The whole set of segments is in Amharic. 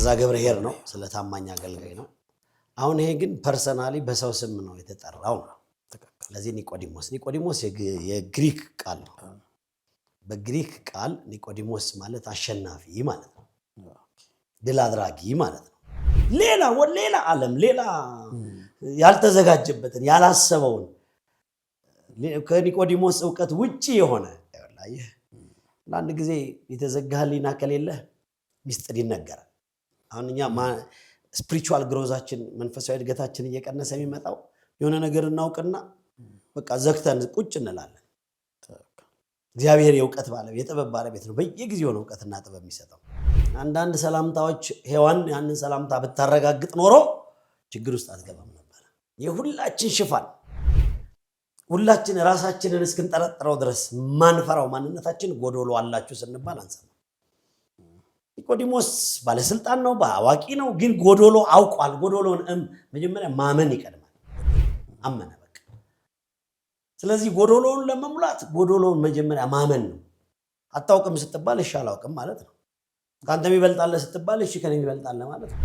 ገዛ ገብርኄር ነው ስለ ታማኝ አገልጋይ ነው አሁን ይሄ ግን ፐርሰናሊ በሰው ስም ነው የተጠራው ነው ለዚህ ኒቆዲሞስ የግሪክ ቃል ነው በግሪክ ቃል ኒቆዲሞስ ማለት አሸናፊ ማለት ነው ድል አድራጊ ማለት ነው ሌላ ዓለም ሌላ ያልተዘጋጀበትን ያላሰበውን ከኒቆዲሞስ ዕውቀት ውጪ የሆነ ለአንድ ጊዜ የተዘጋህሊና ከሌለ ሚስጥር ይነገራል አሁን እኛ ስፒሪቹዋል ግሮዛችን መንፈሳዊ እድገታችን እየቀነሰ የሚመጣው የሆነ ነገር እናውቅና በቃ ዘግተን ቁጭ እንላለን እግዚአብሔር የዕውቀት ባለቤት የጥበብ ባለቤት ነው በየጊዜው ነው ዕውቀትና ጥበብ የሚሰጠው አንዳንድ ሰላምታዎች ሔዋን ያንን ሰላምታ ብታረጋግጥ ኖሮ ችግር ውስጥ አትገባም ነበር የሁላችን ሽፋን ሁላችን ራሳችንን እስክንጠረጥረው ድረስ ማንፈራው ማንነታችን ጎዶሎ አላችሁ ስንባል አንሰማ ኒቆዲሞስ ባለስልጣን ነው አዋቂ ነው ግን ጎዶሎ አውቋል ጎዶሎን መጀመሪያ ማመን ይቀድማል አመነ በቃ ስለዚህ ጎዶሎን ለመሙላት ጎዶሎን መጀመሪያ ማመን ነው አታውቅም ስትባል እሺ አላውቅም ማለት ነው ካንተ የሚበልጣለ ስትባል እሺ ከኔ የሚበልጣለ ማለት ነው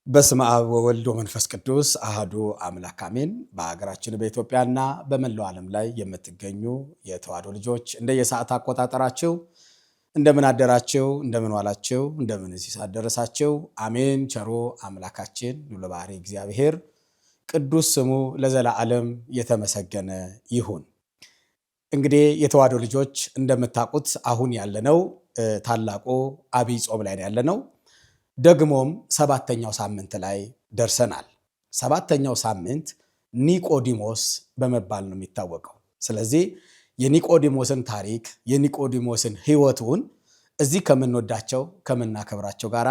በስመ አብ ወወልድ ወመንፈስ ቅዱስ አሐዱ አምላክ አሜን። በአገራችን በኢትዮጵያና በመላው ዓለም ላይ የምትገኙ የተዋሕዶ ልጆች እንደየሰዓት አቆጣጠራችሁ እንደምን አደራችሁ፣ እንደምን ዋላችሁ፣ እንደምን እዚህ ሰዓት ደረሳችሁ። አሜን። ቸሩ አምላካችን ልዑለ ባሕርይ እግዚአብሔር ቅዱስ ስሙ ለዘላለም የተመሰገነ ይሁን። እንግዲህ የተዋሕዶ ልጆች እንደምታውቁት አሁን ያለነው ታላቁ ዐቢይ ጾም ላይ ያለነው ደግሞም ሰባተኛው ሳምንት ላይ ደርሰናል። ሰባተኛው ሳምንት ኒቆዲሞስ በመባል ነው የሚታወቀው። ስለዚህ የኒቆዲሞስን ታሪክ የኒቆዲሞስን ሕይወቱን እዚህ ከምንወዳቸው ከምናከብራቸው ጋራ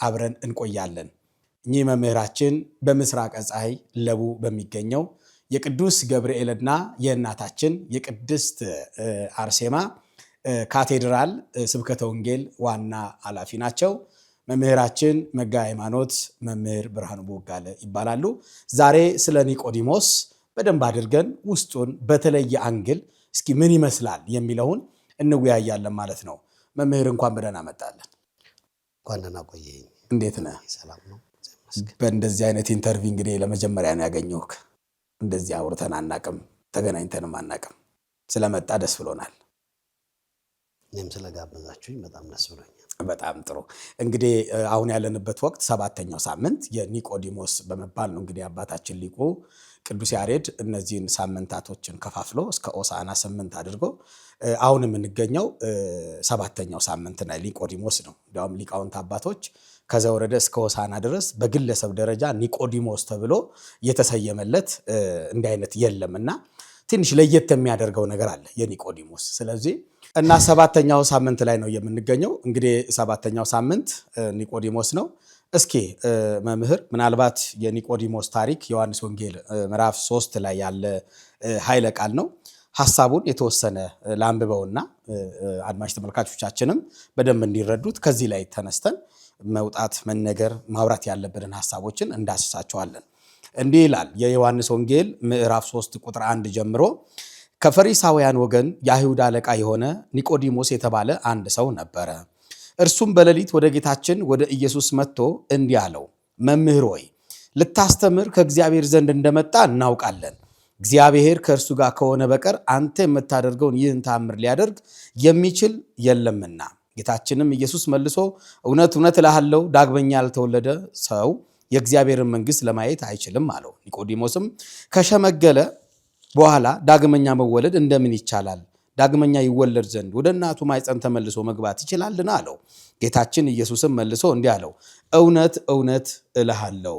አብረን እንቆያለን። እኚህ መምህራችን በምስራቀ ፀሐይ ለቡ በሚገኘው የቅዱስ ገብርኤልና የእናታችን የቅድስት አርሴማ ካቴድራል ስብከተ ወንጌል ዋና ኃላፊ ናቸው። መምህራችን መጋቤ ሃይማኖት መምህር ብርሃኑ ቦጋለ ይባላሉ። ዛሬ ስለ ኒቆዲሞስ በደንብ አድርገን ውስጡን በተለየ አንግል እስኪ ምን ይመስላል የሚለውን እንወያያለን ማለት ነው። መምህር እንኳን በደህና መጣለን። እንኳን ደህና ቆየኝ። እንዴት ነህ? ሰላም ነው። በእንደዚህ አይነት ኢንተርቪው እንግዲህ ለመጀመሪያ ነው ያገኘሁህ። እንደዚህ አውርተን አናቅም፣ ተገናኝተንም አናቅም። ስለመጣ ደስ ብሎናል። እኔም ስለጋበዛችሁኝ በጣም ደስ ብሎኛል። በጣም ጥሩ። እንግዲህ አሁን ያለንበት ወቅት 7ኛው ሳምንት የኒቆዲሞስ በመባል ነው። እንግዲህ አባታችን ሊቁ ቅዱስ ያሬድ እነዚህን ሳምንታቶችን ከፋፍሎ እስከ ሆሳዕና 8 አድርጎ አሁን የምንገኘው 7ኛው ሳምንት ላይ ኒቆዲሞስ ነው። እንዲያውም ሊቃውንት አባቶች ከዘወረደ እስከ ሆሳዕና ድረስ በግለሰብ ደረጃ ኒቆዲሞስ ተብሎ የተሰየመለት እንዲህ አይነት የለምና ትንሽ ለየት የሚያደርገው ነገር አለ የኒቆዲሞስ። ስለዚህ እና 7ኛው ሳምንት ላይ ነው የምንገኘው። እንግዲህ 7ኛው ሳምንት ኒቆዲሞስ ነው። እስኪ መምህር ምናልባት የኒቆዲሞስ ታሪክ ዮሐንስ ወንጌል ምዕራፍ 3 ላይ ያለ ኃይለ ቃል ነው። ሐሳቡን የተወሰነ ላንብበውና አድማጭ ተመልካቾቻችንም በደንብ እንዲረዱት ከዚህ ላይ ተነስተን መውጣት መነገር ማውራት ያለብንን ሐሳቦችን እንዳስሳቸዋለን። እንዲህ ይላል የዮሐንስ ወንጌል ምዕራፍ 3 ቁጥር 1 ጀምሮ ከፈሪሳውያን ወገን የአይሁድ አለቃ የሆነ ኒቆዲሞስ የተባለ አንድ ሰው ነበረ። እርሱም በሌሊት ወደ ጌታችን ወደ ኢየሱስ መጥቶ እንዲህ አለው፣ መምህር ሆይ ልታስተምር ከእግዚአብሔር ዘንድ እንደመጣ እናውቃለን። እግዚአብሔር ከእርሱ ጋር ከሆነ በቀር አንተ የምታደርገውን ይህን ተአምር ሊያደርግ የሚችል የለምና። ጌታችንም ኢየሱስ መልሶ እውነት እውነት እልሃለሁ ዳግመኛ ያልተወለደ ሰው የእግዚአብሔርን መንግሥት ለማየት አይችልም አለው። ኒቆዲሞስም ከሸመገለ በኋላ ዳግመኛ መወለድ እንደምን ይቻላል? ዳግመኛ ይወለድ ዘንድ ወደ እናቱ ማኅፀን ተመልሶ መግባት ይችላልን? አለው። ጌታችን ኢየሱስም መልሶ እንዲህ አለው፣ እውነት እውነት እልሃለሁ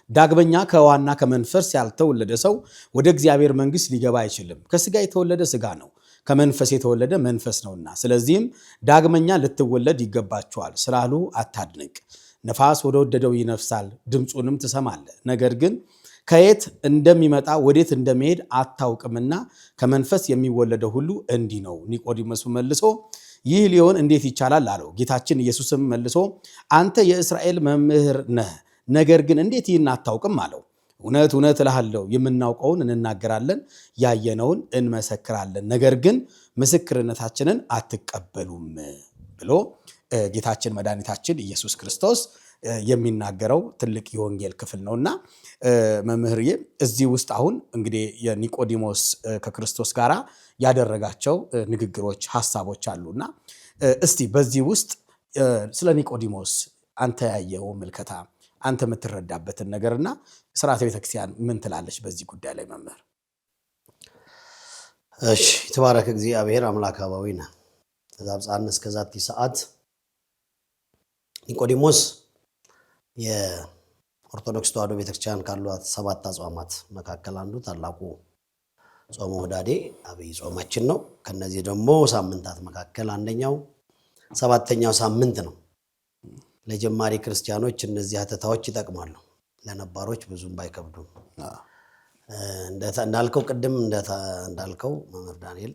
ዳግመኛ ከውኃና ከመንፈስ ያልተወለደ ሰው ወደ እግዚአብሔር መንግሥት ሊገባ አይችልም። ከሥጋ የተወለደ ሥጋ ነው፣ ከመንፈስ የተወለደ መንፈስ ነውና። ስለዚህም ዳግመኛ ልትወለድ ይገባችኋል ስላሉ አታድንቅ። ነፋስ ወደ ወደደው ይነፍሳል፣ ድምፁንም ትሰማለህ፣ ነገር ግን ከየት እንደሚመጣ ወዴት እንደሚሄድ አታውቅምና ከመንፈስ የሚወለደው ሁሉ እንዲህ ነው። ኒቆዲሞስ መልሶ ይህ ሊሆን እንዴት ይቻላል አለው። ጌታችን ኢየሱስም መልሶ አንተ የእስራኤል መምህር ነህ፣ ነገር ግን እንዴት ይህን አታውቅም አለው። እውነት እውነት እልሃለሁ የምናውቀውን እንናገራለን፣ ያየነውን እንመሰክራለን፣ ነገር ግን ምስክርነታችንን አትቀበሉም ብሎ ጌታችን መድኃኒታችን ኢየሱስ ክርስቶስ የሚናገረው ትልቅ የወንጌል ክፍል ነውና መምህርዬ እዚህ ውስጥ አሁን እንግዲህ የኒቆዲሞስ ከክርስቶስ ጋር ያደረጋቸው ንግግሮች ሐሳቦች አሉና እስቲ በዚህ ውስጥ ስለ ኒቆዲሞስ አንተ ያየው ምልከታ አንተ የምትረዳበትን ነገርና ሥርዓተ ቤተክርስቲያን ምን ትላለች በዚህ ጉዳይ ላይ መምህር? እሺ የተባረከ እግዚአብሔር አምላክ አባዊና ተዛብጻን እስከዛቲ ሰዓት ኒቆዲሞስ የኦርቶዶክስ ተዋሕዶ ቤተክርስቲያን ካሏት 7 አጽዋማት መካከል አንዱ ታላቁ ጾመ ሆዳዴ አብይ ጾማችን ነው። ከነዚህ ደግሞ ሳምንታት መካከል አንደኛው 7ኛው ሳምንት ነው። ለጀማሪ ክርስቲያኖች እነዚህ ሀተታዎች ይጠቅማሉ፣ ለነባሮች ብዙም ባይከብዱም። እንዳልከው ቅድም እንዳልከው መምህር ዳንኤል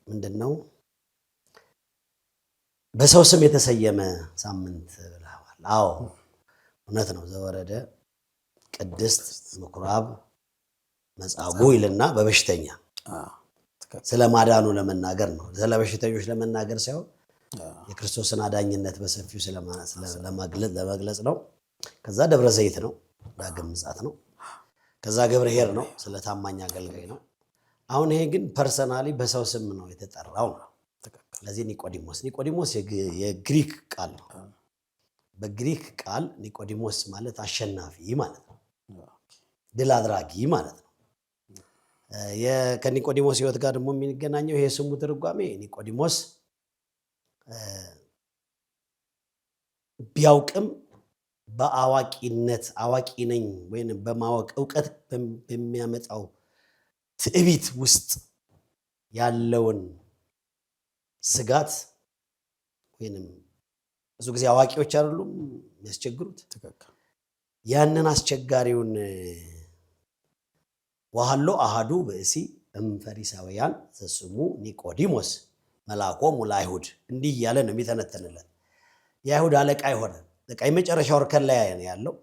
ምንድነው በሰው ስም የተሰየመ ሳምንት ብለዋል። አዎ እውነት ነው። ዘወረደ፣ ቅድስት፣ ምኩራብ፣ መጻጉዕ ይልና በበሽተኛ ስለ ማዳኑ ለመናገር ነው። ስለ በሽተኞች ለመናገር ሳይሆን የክርስቶስን አዳኝነት በሰፊው ለመግለጽ ነው። ከዛ ደብረ ዘይት ነው፣ ዳግም ምጽአት ነው። ከዛ ገብርኄር ነው፣ ስለ ታማኝ አገልጋይ ነው። አሁን ይሄ ግን ፐርሰናሊ በሰው ስም ነው የተጠራው ነው። ስለዚህ ኒቆዲሞስ የግሪክ ቃል ነው። በግሪክ ቃል ኒቆዲሞስ ማለት አሸናፊ ማለት ነው፣ ድል አድራጊ ማለት ነው። ከኒቆዲሞስ ሕይወት ጋር ደግሞ የሚገናኘው ይሄ ስሙ ትርጓሜ ኒቆዲሞስ ቢያውቅም በአዋቂነት አዋቂ ነኝ ወይም በማወቅ እውቀት በሚያመጣው ትዕቢት ውስጥ ያለውን ስጋት ወይም ብዙ ጊዜ አዋቂዎች አይደሉም የሚያስቸግሩት፣ ያንን አስቸጋሪውን ወሃሎ አሃዱ ብእሲ እምፈሪሳውያን ዘስሙ ኒቆዲሞስ መልአኮሙ ለአይሁድ እንዲህ እያለ ነው የሚተነተንለት። የአይሁድ አለቃ የሆነ በቃ የመጨረሻው እርከን ላይ ነው ያለው።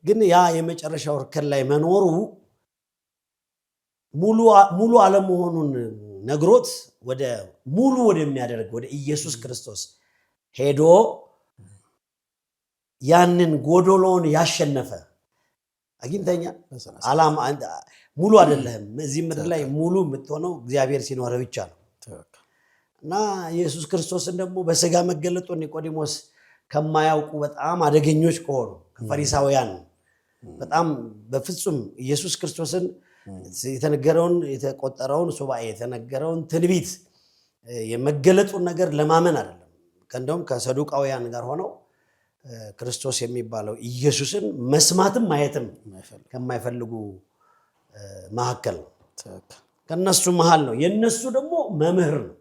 ግን ያ የመጨረሻው እርከን ላይ መኖሩ ሙሉ አለመሆኑን ነግሮት ወደ ሙሉ ወደሚያደርግ ወደ ኢየሱስ ክርስቶስ ሄዶ ያንን ጎዶሎን ያሸነፈ አግኝተኛ ዓላማ ሙሉ አይደለም። እዚህ ምድር ላይ ሙሉ የምትሆነው እግዚአብሔር ሲኖር ብቻ ነው። እና ኢየሱስ ክርስቶስን ደግሞ በስጋ መገለጡ ኒቆዲሞስ ከማያውቁ በጣም አደገኞች ከሆኑ ከፈሪሳውያን በጣም በፍጹም ኢየሱስ ክርስቶስን የተነገረውን የተቆጠረውን ሱባኤ የተነገረውን ትንቢት የመገለጡን ነገር ለማመን አይደለም እንደውም ከሰዱቃውያን ጋር ሆነው ክርስቶስ የሚባለው ኢየሱስን መስማትም ማየትም ከማይፈልጉ መሐከል ነው። ከነሱ መሃል ነው። የነሱ ደግሞ መምህር ነው።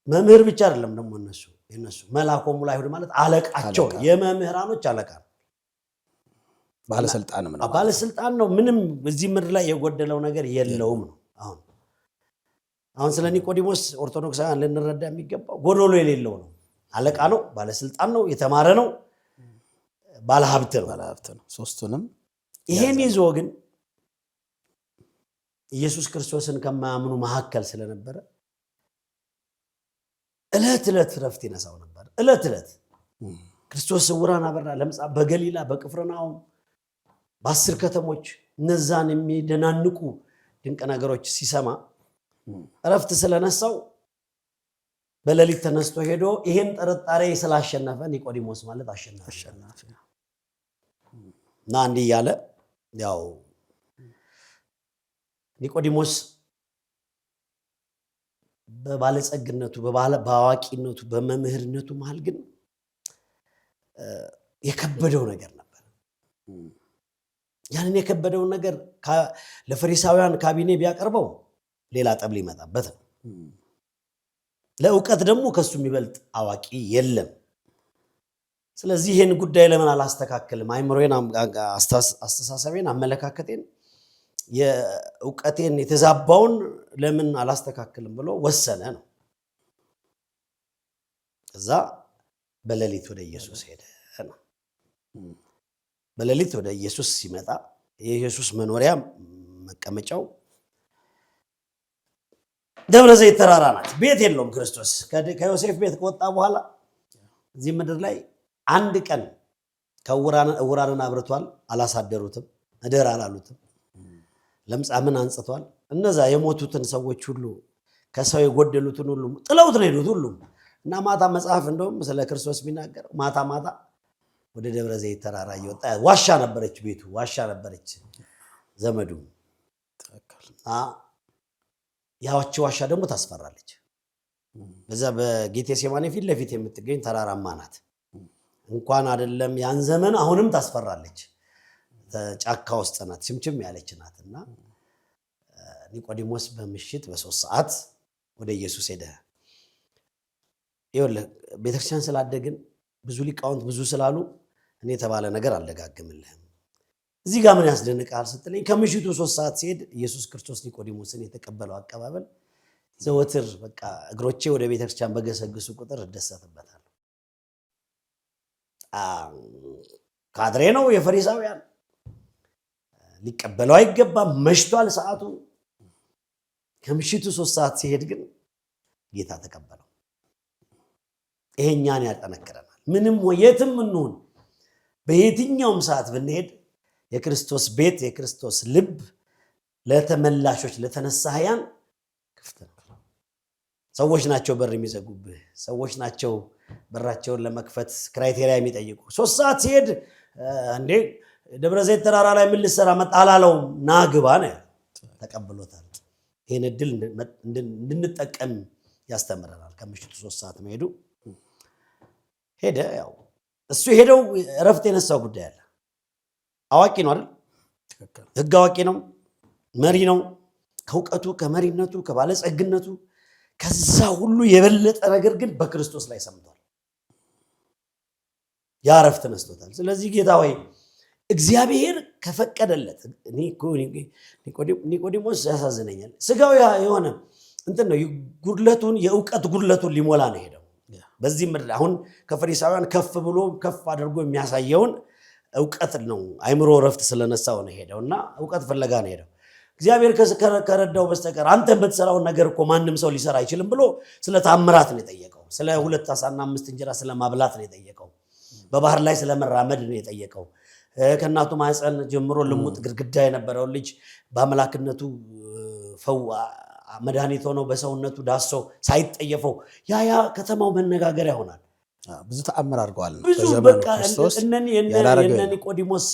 መምህር ብቻ አይደለም ደግሞ የነሱ መላኮሙ ለአይሁድ ማለት አለቃቸው ነው። የመምህራኖች አለቃ ነው። ባለስልጣን ነው። ምንም በዚህ ምድር ላይ የጎደለው ነገር የለውም ነው። አሁን ስለ ኒቆዲሞስ ኦርቶዶክሳውያን ልንረዳ የሚገባው ጎዶሎ የሌለው ነው። አለቃ ነው፣ ባለስልጣን ነው፣ የተማረ ነው፣ ባለሀብት ነው። ሶስቱንም ይሄን ይዞ ግን ኢየሱስ ክርስቶስን ከማያምኑ መሐከል ስለነበረ እለት ረፍት ይነሳው ነበር። እለት ክርስቶስ ዕውራን አበራ፣ ለምጻም በገሊላ በቅፍርናሆም በ10 ከተሞች እነዛን የሚደናንቁ ድንቅ ነገሮች ሲሰማ ረፍት ስለነሳው በሌሊት ተነስቶ ሄዶ ይሄን ጥርጣሬ ስላሸነፈ ኒቆዲሞስ ማለት አሸናፊ እና እንዲህ ያለ ያው ኒቆዲሞስ በባለጸግነቱ በአዋቂነቱ በመምህርነቱ መሃል ግን የከበደው ነገር ነበር። ያንን የከበደውን ነገር ለፈሪሳውያን ካቢኔ ቢያቀርበው ሌላ ጠብ ሊመጣበት ነው። ለእውቀት ደግሞ ከሱ የሚበልጥ አዋቂ የለም። ስለዚህ ይህን ጉዳይ ለምን አላስተካክልም? አይምሮዬን፣ አስተሳሰቤን፣ አመለካከቴን፣ የእውቀቴን የተዛባውን ለምን አላስተካክልም ብሎ ወሰነ ነው። እዛ በሌሊት ወደ ኢየሱስ ሄደ ነው። በሌሊት ወደ ኢየሱስ ሲመጣ የኢየሱስ መኖሪያ መቀመጫው ደብረ ዘይት ተራራ ናት። ቤት የለውም ክርስቶስ ከዮሴፍ ቤት ከወጣ በኋላ እዚህ ምድር ላይ አንድ ቀን ዕውራንን አብርቷል፣ አላሳደሩትም፣ እደር አላሉትም። ለምጻምን አንጽቷል። እነዛ የሞቱትን ሰዎች ሁሉ ከሰው የጎደሉትን ሁሉ ጥለውት ነው ሄዱት ሁሉም። እና ማታ መጽሐፍ እንደውም ስለ ክርስቶስ የሚናገረው ማታ ወደ ደብረ ዘይት ተራራ እየወጣ ዋሻ ነበረች፣ ቤቱ ዋሻ ነበረች ዘመዱ። ያቺ ዋሻ ደግሞ ታስፈራለች። በዛ በጌቴሴማኒ ፊት ለፊት የምትገኝ ተራራማ ናት። እንኳን አይደለም ያን ዘመን አሁንም ታስፈራለች። ጫካ ውስጥ ናት፣ ችምችም ያለች ናት። እና ኒቆዲሞስ በምሽት በ3 ሰዓት ወደ ኢየሱስ ሄደ። ይኸውልህ ቤተክርስቲያን ስላደግን ብዙ ሊቃውንት ብዙ ስላሉ እኔ የተባለ ነገር አልደጋግምልህም። እዚህ ጋር ምን ያስደንቃል ስትለኝ ከምሽቱ 3 ሰዓት ሲሄድ ኢየሱስ ክርስቶስ ኒቆዲሞስን የተቀበለው አቀባበል ዘወትር በቃ እግሮቼ ወደ ቤተክርስቲያን በገሰግሱ ቁጥር እደሰትበታለሁ። ካድሬ ነው የፈሪሳውያን፣ ሊቀበለው አይገባም፣ መሽቷል ሰዓቱ። ከምሽቱ 3 ሰዓት ሲሄድ ግን ጌታ ተቀበለው። ይሄኛን ያጠነክረናል። ምንም የትም እንሁን በየትኛውም ሰዓት ብንሄድ የክርስቶስ ቤት የክርስቶስ ልብ ለተመላሾች ለተነሳህያን ክፍት ነው። ሰዎች ናቸው በር የሚዘጉብህ፣ ሰዎች ናቸው በራቸውን ለመክፈት ክራይቴሪያ የሚጠይቁ። 3 ሰዓት ሲሄድ እንዴ ደብረ ዘይት ተራራ ላይ ምን ልትሰራ መጣ አላለውም። ና ግባ ነው ተቀብሎታል። ይህን እድል እንድንጠቀም ያስተምረናል። ከምሽቱ 3 ሰዓት መሄዱ ሄደ። ያው እሱ ሄደው እረፍት የነሳው ጉዳይ አለ። አዋቂ ነው አይደል? ህግ አዋቂ ነው፣ መሪ ነው። ከእውቀቱ ከመሪነቱ ከባለጸግነቱ ከዛ ሁሉ የበለጠ ነገር ግን በክርስቶስ ላይ ሰምቷል። ያ እረፍት ነስቶታል። ስለዚህ ጌታ ሆይ እግዚአብሔር ከፈቀደለት ኒቆዲሞስ ያሳዝነኛል። ስጋው የሆነ እንትን ነው ጉድለቱን የእውቀት ጉድለቱን ሊሞላ ነው ሄደው። በዚህ ምድር አሁን ከፈሪሳውያን ከፍ ብሎ ከፍ አድርጎ የሚያሳየውን እውቀት ነው። አይምሮ ረፍት ስለነሳው ነው ሄደው እና እውቀት ፍለጋ ነው ሄደው። እግዚአብሔር ከረዳው በስተቀር አንተ የምትሰራውን ነገር እኮ ማንም ሰው ሊሰራ አይችልም ብሎ ስለ ታምራት ነው የጠየቀው። ስለ 2 ዓሳና 5 እንጀራ ስለ ማብላት ነው የጠየቀው። በባህር ላይ ስለ መራመድ ነው የጠየቀው። ከእናቱ ማህፀን ጀምሮ ልሙጥ ግድግዳ የነበረው ልጅ በአምላክነቱ መድኃኒት ሆኖ በሰውነቱ ዳሶ ሳይጠየፈው ያ ከተማው መነጋገሪያ ይሆናል። ብዙ ተአምር አድርገዋል። ብዙ በቃ የነ ኒቆዲሞስ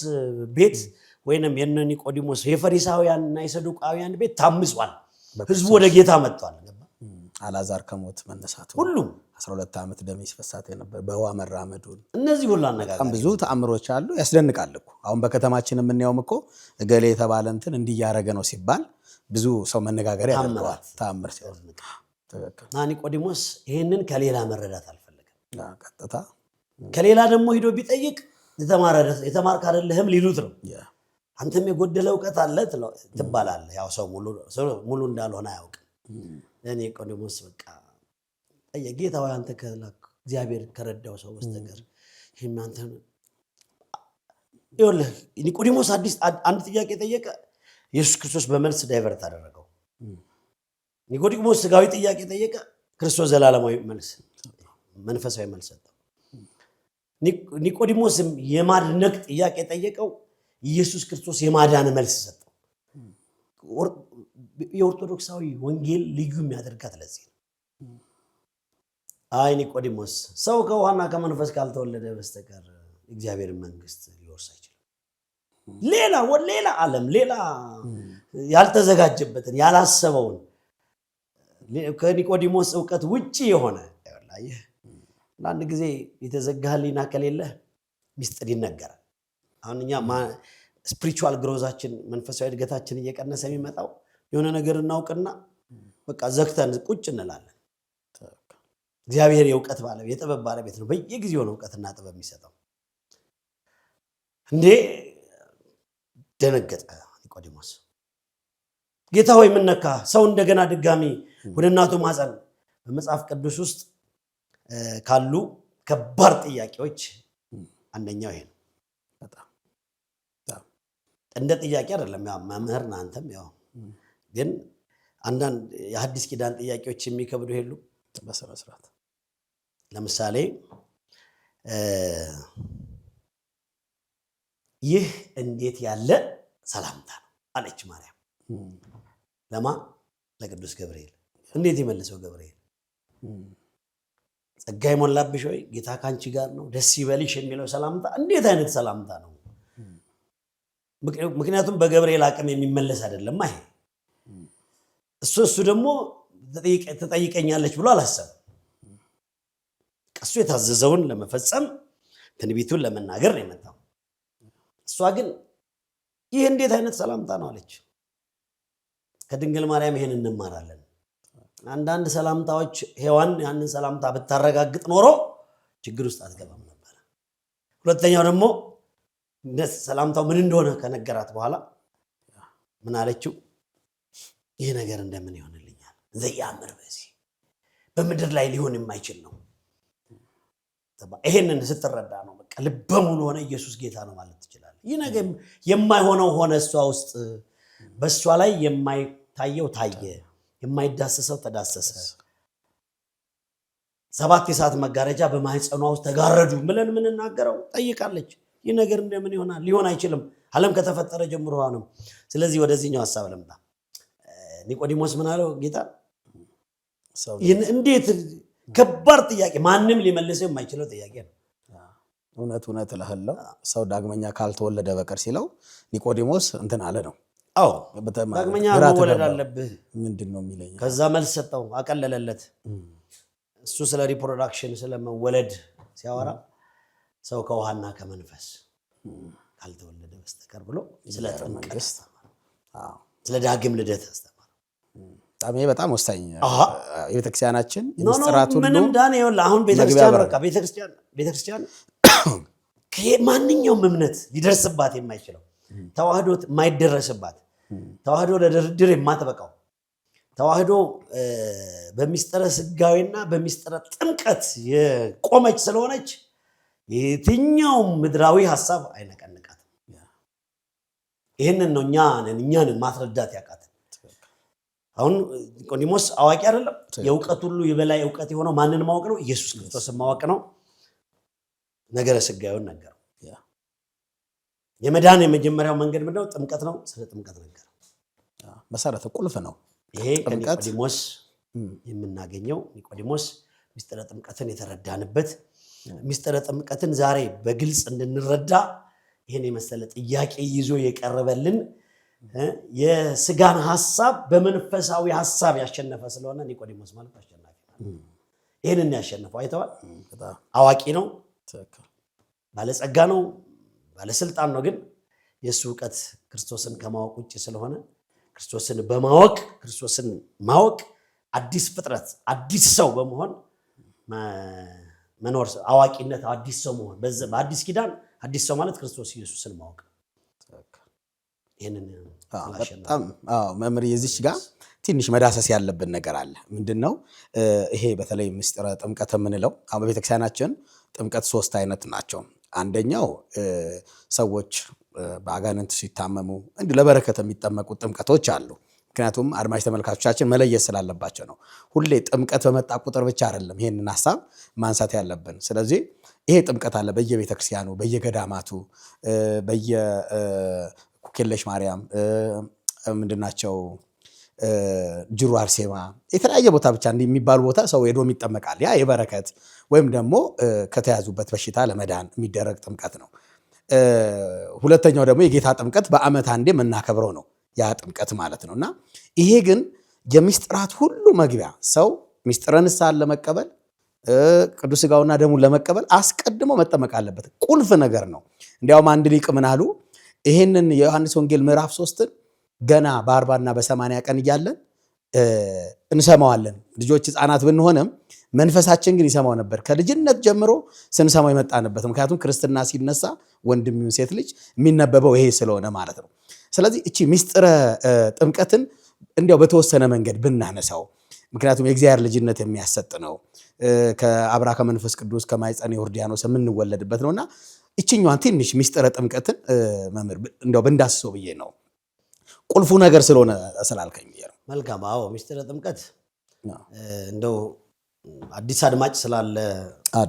ቤት ወይንም የነ ኒቆዲሞስ የፈሪሳውያንና የሰዱቃውያን ቤት ታምጿል። ህዝቡ ወደ ጌታ መጥቷል። አልዓዛር ከሞት መነሳቱ፣ ሁሉም 12 ዓመት ደም ይፈሳት የነበር በውሃ መራመዱን፣ እነዚህ ሁሉ አነጋጋሪ ብዙ ተአምሮች አሉ። ያስደንቃል እኮ አሁን በከተማችን የምናየውም እኮ እገሌ የተባለ እንትን እንዲያረገ ነው ሲባል ብዙ ሰው መነጋገሪያ ያደርገዋል። ተአምር ሲሆን ኒቆዲሞስ ይሄንን ከሌላ መረዳት አልፈለገም። ቀጥታ ከሌላ ደግሞ ሂዶ ቢጠይቅ የተማርክ አይደለህም ሊሉት ነው። አንተም የጎደለ እውቀት አለ ትባላለህ። ያው ሰው ሙሉ እንዳልሆነ አያውቅም። ኒቆዲሞስ በቃ ጌታ ሆይ አንተ እግዚአብሔር ከረዳው ሰው በስተቀር ይሄን አንተ ይኸውልህ ኒቆዲሞስ አንድ ጥያቄ ጠየቀ። ኢየሱስ ክርስቶስ በመልስ ዳይቨርት አደረገው። ኒቆዲሞስ ስጋዊ ጥያቄ ጠየቀ። ክርስቶስ ዘላለማዊ መልስ መንፈሳዊ መልስ ሰጠው። ኒቆዲሞስም የማድነቅ ጥያቄ ጠየቀው። ኢየሱስ ክርስቶስ የማዳን መልስ ሰጠው። የኦርቶዶክሳዊ ወንጌል ልዩ የሚያደርጋት ለዚህ ነው። ኒቆዲሞስ ሰው ከውሃና ከመንፈስ ካልተወለደ በስተቀር እግዚአብሔር መንግስት ሊወርስ አይችልም። ሌላ ዓለም ሌላ ያልተዘጋጀበትን ያላሰበውን ከኒቆዲሞስ ዕውቀት ውጪ የሆነ ለአንድ ጊዜ የተዘጋ ሕሊና ከሌለ ሚስጥር ይነገራል። አሁን እኛ ስፒሪቹዋል ግሮዛችን መንፈሳዊ እድገታችን እየቀነሰ የሚመጣው የሆነ ነገር እናውቅና በቃ ዘግተን ቁጭ እንላለን። እግዚአብሔር የእውቀት ባለቤት የጥበብ ባለቤት ነው። በየጊዜው ነው እውቀትና ጥበብ የሚሰጠው። እንዴ ደነገጠ ኒቆዲሞስ። ጌታ ሆይ ምን ነካ? ሰው እንደገና ድጋሚ ወደ እናቱ ማፀን በመጽሐፍ ቅዱስ ውስጥ ካሉ ከባድ ጥያቄዎች አንደኛው ይሄ ነው። በጣም እንደ ጥያቄ አይደለም። ያው መምህር ነህ አንተም ያው ግን አንዳንድ የሐዲስ ኪዳን ጥያቄዎች የሚከብዱ ሄሉ በስርዓት ለምሳሌ ይህ እንዴት ያለ ሰላምታ ነው አለች ማርያም። ለቅዱስ ገብርኤል እንዴት ይመልሰው ገብርኤል? ጸጋ የሞላብሽ ሆይ ጌታ ካንቺ ጋር ነው፣ ደስ ይበልሽ የሚለው ሰላምታ እንዴት አይነት ሰላምታ ነው? ምክንያቱም በገብርኤል አቅም የሚመለስ አይደለም። ይሄ እሱ ደግሞ ትጠይቀኛለች ብሎ አላሰበም። እሱ የታዘዘውን ለመፈጸም ትንቢቱን ለመናገር ነው የመጣው። እሷ ግን ይህ እንዴት አይነት ሰላምታ ነው አለች። ከድንግል ማርያም ይሄን እንማራለን። አንዳንድ ሰላምታዎች ሔዋን ያንን ሰላምታ ብታረጋግጥ ኖሮ ችግር ውስጥ አትገባም ነበር። ሁለተኛው ደግሞ ሰላምታው ምን እንደሆነ ከነገራት በኋላ ምን አለችው? ይህ ነገር እንደምን ይሆንልኛል? ዘያምር በዚህ በምድር ላይ ሊሆን የማይችል ነው። ይሄንን ስትረዳ ነው በቃ ልበ ሙሉ ሆነ ኢየሱስ ጌታ ነው ማለት ትችላለህ። ይህ ነገር የማይሆነው ሆነ እሷ ውስጥ፣ በእሷ ላይ የማይታየው ታየ፣ የማይዳሰሰው ተዳሰሰ። 7 የሰዓት መጋረጃ በማህፀኗ ውስጥ ተጋረዱ ብለን የምንናገረው ጠይቃለች። ይህ ነገር እንደምን ይሆናል? ሊሆን አይችልም፣ ዓለም ከተፈጠረ ጀምሮ ነው። ስለዚህ ወደዚህኛው ሐሳብ ልምጣ። ኒቆዲሞስ ምን አለው ጌታ? እንዴት ከባድ ጥያቄ፣ ማንም ሊመልሰው የማይችለው ጥያቄ ነው። እውነት እልሃለሁ ሰው ዳግመኛ ካልተወለደ በቀር ሲለው ኒቆዲሞስ እንትን አለ ነው። ዳግመኛ መወለድ አለብህ ምንድን ነው የሚለኝ? ከዛ መልስ ሰጠው፣ አቀለለለት። እሱ ስለ ሪፕሮዳክሽን ስለመወለድ ሲያወራ ሰው ከውሃና ከመንፈስ ካልተወለደ በስተቀር ብሎ ስለ ጥምቀት አስተማረ፣ ስለ ዳግም ልደት አስተማረ። በጣም ወሳኝ የቤተክርስቲያናችን ምስጢራት ሁሉ ምንም ዳንኤል አሁን ቤተክርስቲያን በቃ ቤተክርስቲያን ማንኛውም እምነት ሊደርስባት የማይችለው ተዋህዶ የማይደረስባት ተዋህዶ ለድርድር የማትበቃው ተዋህዶ በሚስጥረ ስጋዊና በሚስጥረ ጥምቀት የቆመች ስለሆነች የትኛውም ምድራዊ ሐሳብ አይነቀንቃትም። ይህንን ነው እኛን ማስረዳት ያቃተን። አሁን ኒቆዲሞስ አዋቂ አይደለም። የእውቀት ሁሉ የበላይ እውቀት የሆነው ማንን ማወቅ ነው? ኢየሱስ ክርስቶስን ማወቅ ነው። ነገረ ስጋዩን ነገረው። የመዳን የመጀመሪያው መንገድ ምንድነው? ጥምቀት ነው። ስለ ጥምቀት ነገር መሰረቱ ቁልፍ ነው። ይሄ ከኒቆዲሞስ የምናገኘው ኒቆዲሞስ ሚስጥረ ጥምቀትን የተረዳንበት ሚስጥረ ጥምቀትን ዛሬ በግልጽ እንድንረዳ ይሄን የመሰለ ጥያቄ ይዞ የቀረበልን የስጋን ሐሳብ በመንፈሳዊ ሐሳብ ያሸነፈ ስለሆነ ኒቆዲሞስ ማለት አሸናፊ ነው። ይሄንን ያሸነፈው አይተዋል። አዋቂ ነው፣ ባለጸጋ ነው፣ ባለስልጣን ነው። ግን የሱ ዕውቀት ክርስቶስን ከማወቅ ውጭ ስለሆነ ክርስቶስን በማወቅ ክርስቶስን ማወቅ አዲስ ፍጥረት አዲስ ሰው በመሆን መኖር አዋቂነት አዲስ ሰው መሆን በአዲስ ኪዳን አዲስ ሰው ማለት ክርስቶስ ኢየሱስን ማወቅ ይሄንን በጣም መምህር የዚች ጋር ትንሽ መዳሰስ ያለብን ነገር አለ። ምንድነው ይሄ በተለይ ምስጢረ ጥምቀት የምንለው አሁን በቤተክርስቲያናችን ጥምቀት 3 አይነት ናቸው። አንደኛው ሰዎች በአጋንንት ሲታመሙ እንዲህ ለበረከት የሚጠመቁት ጥምቀቶች አሉ። ምክንያቱም አድማጭ ተመልካቾቻችን መለየት ስላለባቸው ነው። ሁሌ ጥምቀት በመጣ ቁጥር ብቻ አይደለም ይሄንን ሐሳብ ማንሳት ያለብን። ስለዚህ ይሄ ጥምቀት አለ በየቤተክርስቲያኑ በየገዳማቱ በየኩክየለሽ ማርያም ምንድናቸው ጅሩ አርሴማ የተለያየ ቦታ ብቻ እንዲህ የሚባሉ ቦታ ሰው ሄዶ ይጠመቃል። ያ የበረከት ወይም ደግሞ ከተያዙበት በሽታ ለመዳን የሚደረግ ጥምቀት ነው። ሁለተኛው ደግሞ የጌታ ጥምቀት በዓመት አንዴ የምናከብረው ነው። ያ ጥምቀት ማለት ነውና ይሄ ግን የምስጢራት ሁሉ መግቢያ ሰው ምስጢረ ንስሐን ለመቀበል ቅዱስ ሥጋውና ደሙን ለመቀበል አስቀድሞ መጠመቅ አለበት። ቁልፍ ነገር ነው። እንዲያውም አንድ ሊቅ ምን አሉ? ይሄንን የዮሐንስ ወንጌል ምዕራፍ 3ን ገና በ40 እና በ80 ቀን እያለን እንሰማዋለን። ልጆች ሕፃናት ብንሆንም መንፈሳችን ግን ይሰማው ነበር። ከልጅነት ጀምሮ ስንሰማው የመጣንበት ምክንያቱም ክርስትና ሲነሳ ወንድም ይሁን ሴት ልጅ የሚነበበው ይሄ ስለሆነ ማለት ነው። ስለዚህ እቺ ምስጢረ ጥምቀትን እንዲያው በተወሰነ መንገድ ብናነሳው ምክንያቱም የእግዚአብሔር ልጅነት የሚያሰጥ ነው። ከአብራ ከመንፈስ ቅዱስ ከማይጸን ዮርዳኖስ የምንወለድበት ነውና እቺኛዋን ትንሽ ምስጢረ ጥምቀትን መምህር እንዲያው ብንዳስሰው ብዬ ነው። ቁልፉ ነገር ስለሆነ ስላልከኝ ብዬ ነው። መልካም። አዎ ምስጢረ ጥምቀት እንደው አዲስ አድማጭ ስላለ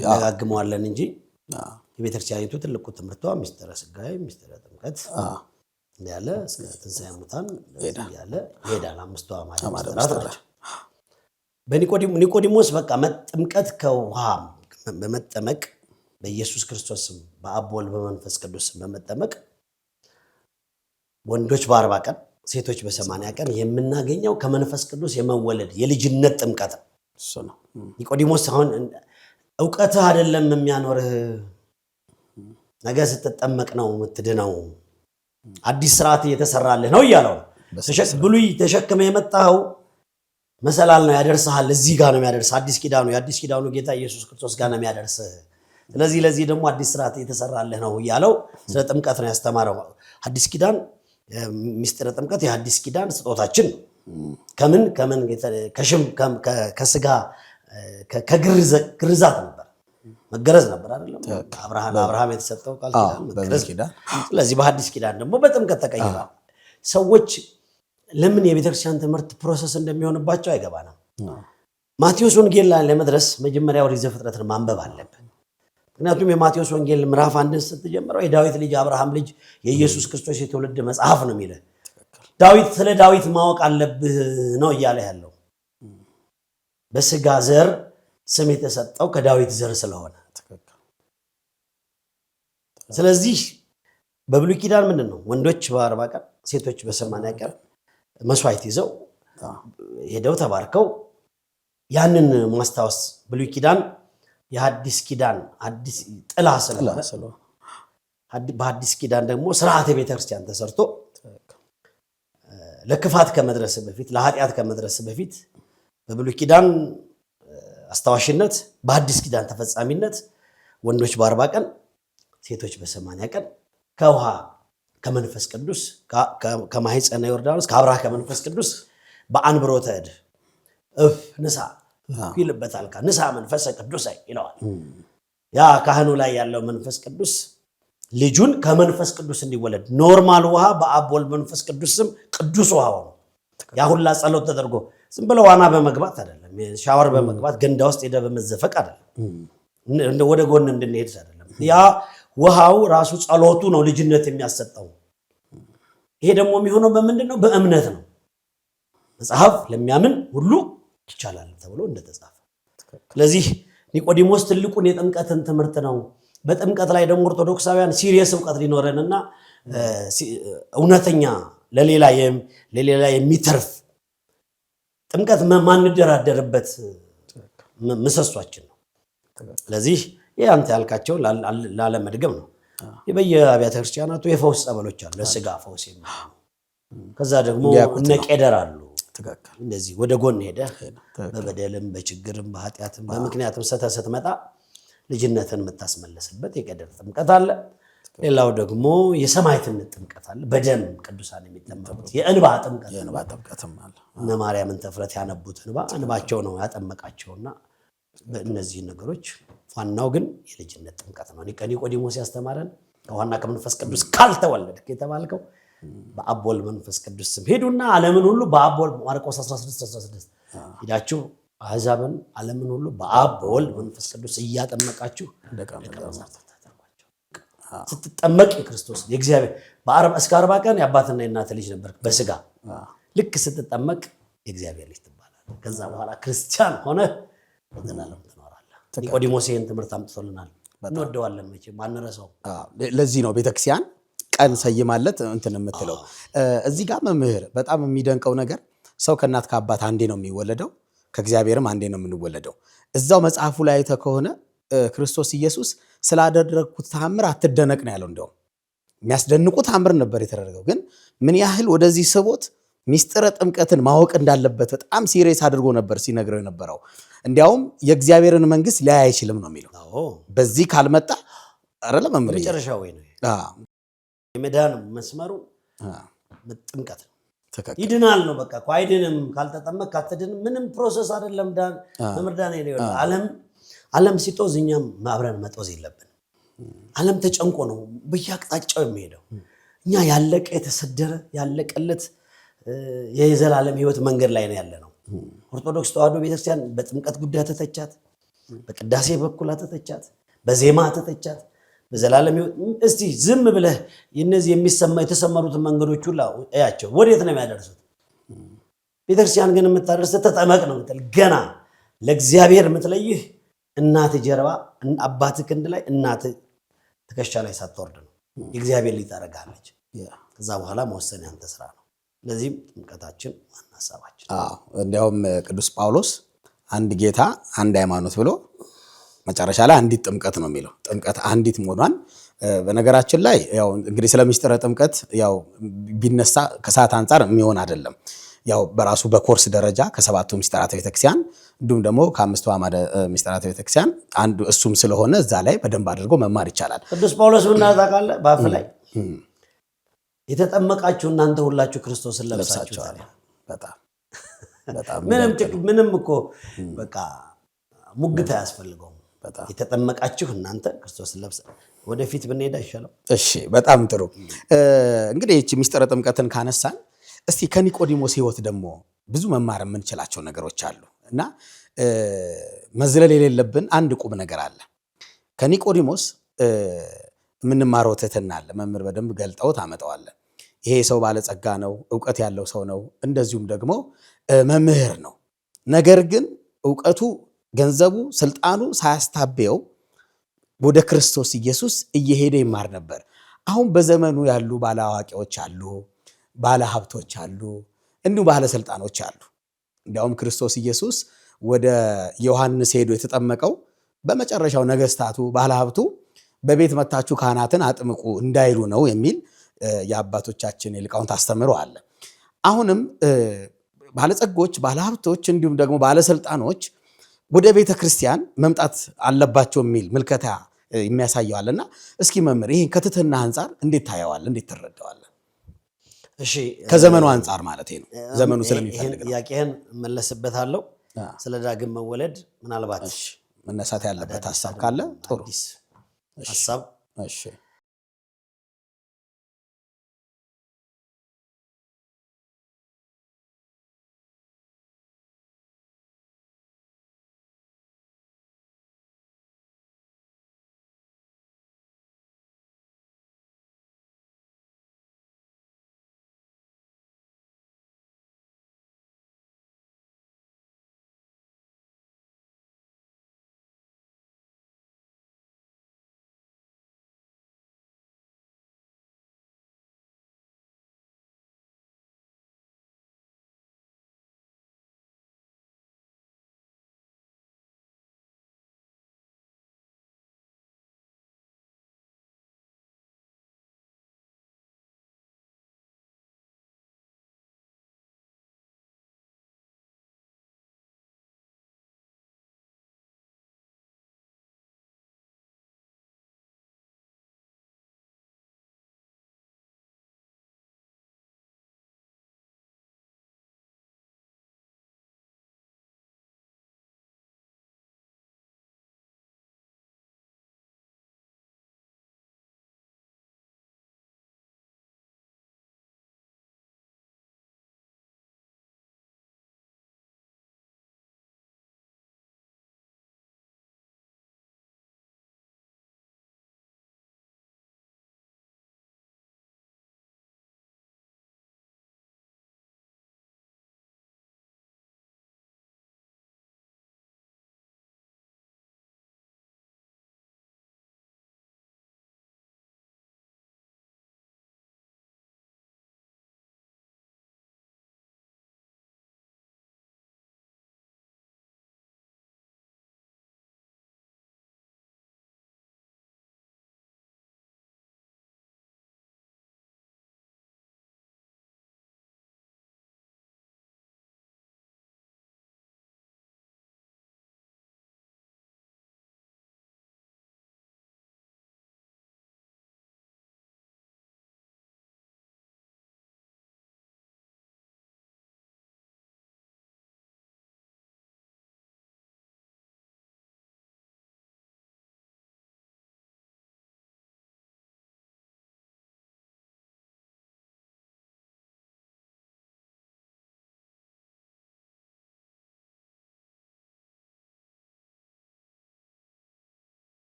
ደጋግመዋለን እንጂ የቤተክርስቲያኒቱ ትልቁ ትምህርቷ ምስጢረ ሥጋዌ ምስጢረ ጥምቀት ያለ እስከ ትንሣኤ ሙታን ያለ ይሄዳል። 5 አዕማደ ምስጢራት ናቸው። በኒቆዲሞስ በቃ ጥምቀት ከውሃ በመጠመቅ በኢየሱስ ክርስቶስ ስም በአብ ወልድ በመንፈስ ቅዱስ ስም በመጠመቅ ወንዶች በ40 ቀን ሴቶች በ80 ቀን የምናገኘው ከመንፈስ ቅዱስ የመወለድ የልጅነት ጥምቀት ነው። ኒቆዲሞስ አሁን ዕውቀትህ አይደለም የሚያኖርህ ነገ ስትጠመቅ ነው የምትድነው አዲስ ስርዓት እየተሰራልህ ነው እያለው ብሉይ ተሸክመ የመጣኸው መሰላል ነው ያደርስሃል። እዚህ ጋር ነው የሚያደርስ አዲስ ኪዳኑ የአዲስ ኪዳኑ ጌታ ኢየሱስ ክርስቶስ ጋር ነው የሚያደርስ። ስለዚህ ለዚህ ደግሞ አዲስ ስርዓት እየተሰራልህ ነው እያለው ስለ ጥምቀት ነው ያስተማረው። አዲስ ኪዳን ምስጢረ ጥምቀት የአዲስ ኪዳን ስጦታችን ከምን ከስጋ ከግርዛት ነበር መገረዝ ነበር አይደለም። አብርሃም የተሰጠው ቃል ኪዳን ስለዚህ በአዲስ ኪዳን ደግሞ በጥምቀት ተቀይሯል። ሰዎች ለምን የቤተክርስቲያን ትምህርት ፕሮሰስ እንደሚሆንባቸው አይገባንም። ማቴዎስ ወንጌል ላይ ለመድረስ መጀመሪያ ኦሪት ዘፍጥረትን ማንበብ አለብን። ምክንያቱም የማቴዎስ ወንጌል ምዕራፍ 1 ስትጀምረው የዳዊት ልጅ አብርሃም ልጅ የኢየሱስ ክርስቶስ የትውልድ መጽሐፍ ነው የሚለው። ዳዊት ስለ ዳዊት ማወቅ አለብህ ነው እያለ ያለው። በስጋ ዘር ስም የተሰጠው ከዳዊት ዘር ስለሆነ ስለዚህ በብሉይ ኪዳን ምንድን ነው ወንዶች በ40 ቀን ሴቶች በ80 ቀን መስዋዕት ይዘው ሄደው ተባርከው ያንን ማስታወስ ብሉይ ኪዳን የሐዲስ ኪዳን አዲስ ጥላ ስለሆነ በሐዲስ ኪዳን ደግሞ ስርዓተ ቤተክርስቲያን ተሰርቶ ለክፋት ከመድረስ በፊት ለኃጢአት ከመድረስ በፊት በብሉይ ኪዳን አስተዋሽነት በሐዲስ ኪዳን ተፈጻሚነት ወንዶች በ40 ቀን ሴቶች በ80 ቀን ከውሃ ከመንፈስ ቅዱስ ከማኅፀነ ዮርዳኖስ ከአብራ ከመንፈስ ቅዱስ በአንብሮተ እድ ንሳ ይልበታል። ንሳ መንፈስ ቅዱስ ይለዋል። ያ ካህኑ ላይ ያለው መንፈስ ቅዱስ ልጁን ከመንፈስ ቅዱስ እንዲወለድ ኖርማል ውሃ በአብ ወልድ መንፈስ ቅዱስ ስም ቅዱስ ውሃ ነው። ያ ሁላ ጸሎት ተደርጎ ዝም ብለው ዋና በመግባት አይደለም፣ ሻወር በመግባት ገንዳ ውስጥ ሄደ በመዘፈቅ አይደለም፣ ወደ ጎን እንድንሄድ አይደለም። ያ ውሃው ራሱ ጸሎቱ ነው ልጅነት የሚያሰጠው። ይሄ ደግሞ የሚሆነው በምንድን ነው? በእምነት ነው። መጽሐፍ ለሚያምን ሁሉ ይቻላል ተብሎ እንደተጻፈ። ስለዚህ ኒቆዲሞስ ትልቁን የጥምቀትን ትምህርት ነው። በጥምቀት ላይ ደግሞ ኦርቶዶክሳውያን ሲሪየስ እውቀት ሊኖረንና እውነተኛ ለሌላ የሚተርፍ ጥምቀት ማንደራደርበት ምሰሷችን ነው። ስለዚህ ይህ አንተ ያልካቸው ላለመድገም ነው። በየአብያተ ክርስቲያናቱ የፈውስ ጸበሎች አሉ፣ ለስጋ ፈውስ የሚሆኑ። ከዛ ደግሞ እነ ቄደር አሉ። እንደዚህ ወደ ጎን ሄደ በበደልም በችግርም በኃጢአትም በምክንያትም ስትመጣ ልጅነትን የምታስመለስበት የቄደር ጥምቀት አለ። ሌላው ደግሞ የሰማዕትነት ጥምቀት አለ። በደም ቅዱሳን የሚጠመቁት የእንባ ጥምቀት አለ። እነ ማርያምን ተፍረት ያነቡት እንባቸው ነው ያጠመቃቸውና በእነዚህ ነገሮች ዋናው ግን የልጅነት ጥምቀት ነው። ኒቆዲሞስ ያስተማረን ከውሃና ከመንፈስ ቅዱስ ካልተወለድክ የተባልከው በአብ ወልድ መንፈስ ቅዱስ ስም ሄዱና ዓለምን ሁሉ በአብ ወልድ ማርቆስ 16:16 ሄዳችሁ አሕዛብን ዓለምን ሁሉ በአብ በወልድ መንፈስ ቅዱስ እያጠመቃችሁ ደቀ መዛሙርት ታደርጓቸው። ስትጠመቅ የክርስቶስ የእግዚአብሔር እስከ 40 ቀን የአባትና የእናት ልጅ ነበር በስጋ። ልክ ስትጠመቅ የእግዚአብሔር ልጅ ትባላለህ። ከዛ በኋላ ክርስቲያን ሆነ ለዘላለም ትኖራለህ። ኒቆዲሞስ ይህን ትምህርት አምጥቶልናል። እንወደዋለን፣ መቼም አንረሳው። ለዚህ ነው ቤተክርስቲያን ቀን ሰይማለት እንትን የምትለው። እዚህ ጋር መምህር በጣም የሚደንቀው ነገር ሰው ከእናት ከአባት አንዴ ነው የሚወለደው፣ ከእግዚአብሔርም አንዴ ነው የምንወለደው። እዛው መጽሐፉ ላይ ከሆነ ክርስቶስ ኢየሱስ ስላደረግኩት ተአምር አትደነቅ ነው ያለው። እንደውም የሚያስደንቁ ተአምር ነበር የተደረገው፣ ግን ምን ያህል ወደዚህ ስቦት ሚስጥረ ጥምቀትን ማወቅ እንዳለበት በጣም ሲሪየስ አድርጎ ነበር ሲነግረው የነበረው። እንዲያውም የእግዚአብሔርን መንግስት ሊያይ አይችልም ነው የሚለው። በዚህ ካልመጣ አረለ መምህር መጨረሻ ወይ ነው የመዳን መስመሩ ጥምቀት ነው። ይድናል ነው በቃ። አይድንም ካልተጠመቅ አትድንም። ምንም ፕሮሰስ አይደለም። መምርዳን ዓለም ሲጦዝ እኛም አብረን መጦዝ የለብን። ዓለም ተጨንቆ ነው በየአቅጣጫው የሚሄደው። እኛ ያለቀ የተሰደረ ያለቀለት የዘላለም ህይወት መንገድ ላይ ነው ያለ ነው። ኦርቶዶክስ ተዋሕዶ ቤተክርስቲያን በጥምቀት ጉዳይ ተተቻት፣ በቅዳሴ በኩል ተተቻት፣ በዜማ ተተቻት፣ በዘላለም ህይወት። እስቲ ዝም ብለህ እነዚህ የተሰመሩትን መንገዶች ሁሉ እያቸው ወዴት ነው የሚያደርሱት? ቤተክርስቲያን ግን የምታደርስ ተጠመቅ ነው የምትል። ገና ለእግዚአብሔር የምትለይህ እናት ጀርባ አባት ክንድ ላይ እናት ትከሻ ላይ ሳትወርድ ነው የእግዚአብሔር ልጅ ታደርግሃለች። ከዛ በኋላ መወሰን ያንተ ስራ ነው። ለዚህም ጥምቀታችን ዋና ሐሳባችን። እንዲያውም ቅዱስ ጳውሎስ አንድ ጌታ አንድ ሃይማኖት ብሎ መጨረሻ ላይ አንዲት ጥምቀት ነው የሚለው። ጥምቀት አንዲት መሆኗን በነገራችን ላይ ያው እንግዲህ ስለ ሚስጥረ ጥምቀት ያው ቢነሳ ከሰዓት አንፃር የሚሆን አይደለም። ያው በራሱ በኮርስ ደረጃ ከሰባቱ ሚስጥራተ ቤተክርስቲያን እንዲሁም ደግሞ ከአምስቱ አዕማደ ሚስጥራተ ቤተክርስቲያን አንዱ እሱም ስለሆነ እዛ ላይ በደንብ አድርጎ መማር ይቻላል። ቅዱስ ጳውሎስ ምን ታውቃለህ? በአፍ ላይ የተጠመቃችሁ እናንተ ሁላችሁ ክርስቶስን ለብሳችሁታል። በጣም ምንም እኮ በቃ ሙግት አያስፈልገውም። የተጠመቃችሁ እናንተ ክርስቶስን ለብሳ ወደፊት ብንሄድ አይሻልም? እሺ፣ በጣም ጥሩ። እንግዲህ እቺ ሚስጥረ ጥምቀትን ካነሳን እስቲ ከኒቆዲሞስ ህይወት ደግሞ ብዙ መማር የምንችላቸው ነገሮች አሉ እና መዝለል የሌለብን አንድ ቁም ነገር አለ። ከኒቆዲሞስ የምንማረው ትህትና አለ። መምህር በደንብ ገልጠው ታመጣዋለህ። ይሄ ሰው ባለጸጋ ነው፣ እውቀት ያለው ሰው ነው፣ እንደዚሁም ደግሞ መምህር ነው። ነገር ግን እውቀቱ፣ ገንዘቡ፣ ስልጣኑ ሳያስታበየው ወደ ክርስቶስ ኢየሱስ እየሄደ ይማር ነበር። አሁን በዘመኑ ያሉ ባለ አዋቂዎች አሉ፣ ባለ ሀብቶች አሉ፣ እንዲሁ ባለስልጣኖች አሉ። እንዲያውም ክርስቶስ ኢየሱስ ወደ ዮሐንስ ሄዶ የተጠመቀው በመጨረሻው ነገስታቱ ባለ ሀብቱ በቤት መታችሁ ካህናትን አጥምቁ እንዳይሉ ነው የሚል የአባቶቻችን የሊቃውንት አስተምሮ አለ። አሁንም ባለጸጎች፣ ባለሀብቶች እንዲሁም ደግሞ ባለስልጣኖች ወደ ቤተ ክርስቲያን መምጣት አለባቸው የሚል ምልከታ የሚያሳየዋልና እስኪ መምህር ይህን ከትህትና አንጻር እንዴት ታየዋል? እንዴት ትረዳዋለህ? እሺ፣ ከዘመኑ አንጻር ማለት ነው። ዘመኑ ስለሚፈልግ ነው። ጥያቄህን መለስበታለሁ። ስለ ዳግም መወለድ ምናልባት መነሳት ያለበት ሐሳብ ካለ ጥሩ ሐሳብ። እሺ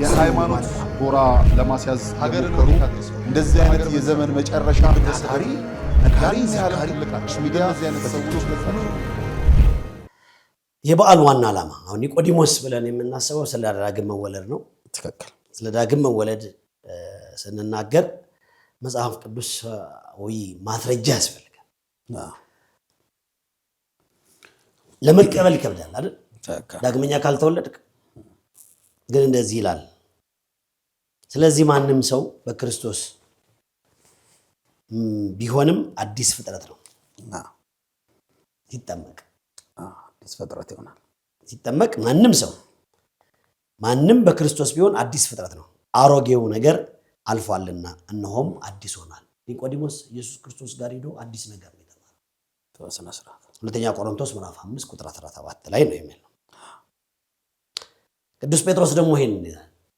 የሃይማኖት ጎራ ለማስያዝ ሀገርን እንደዚህ አይነት የዘመን መጨረሻ ታሪ ነጋሪ ያህል ሚዲያ አይነት ሰዎች የበዓል ዋና ዓላማ አሁን ኒቆዲሞስ ብለን የምናስበው ስለ ዳግም መወለድ ነው። ትክክል። ስለ ዳግም መወለድ ስንናገር መጽሐፍ ቅዱሳዊ ማስረጃ ያስፈልጋል። ለመቀበል ይከብዳል አይደል? ዳግመኛ ካልተወለድክ ግን እንደዚህ ይላል። ስለዚህ ማንም ሰው በክርስቶስ ቢሆንም አዲስ ፍጥረት ነው። ሲጠመቅ አዲስ ፍጥረት ይሆናል። ሲጠመቅ ማንም በክርስቶስ ቢሆን አዲስ ፍጥረት ነው። አሮጌው ነገር አልፏልና እነሆም አዲስ ሆኗል። ኒቆዲሞስ ኢየሱስ ክርስቶስ ጋር ሄዶ አዲስ ነገር ነው የተማረው። ተወሰነ ስርዓት ሁለተኛ ቆሮንቶስ ምዕራፍ 5 ቁጥር 17 ላይ ነው የሚለው። ቅዱስ ጴጥሮስ ደግሞ ይሄን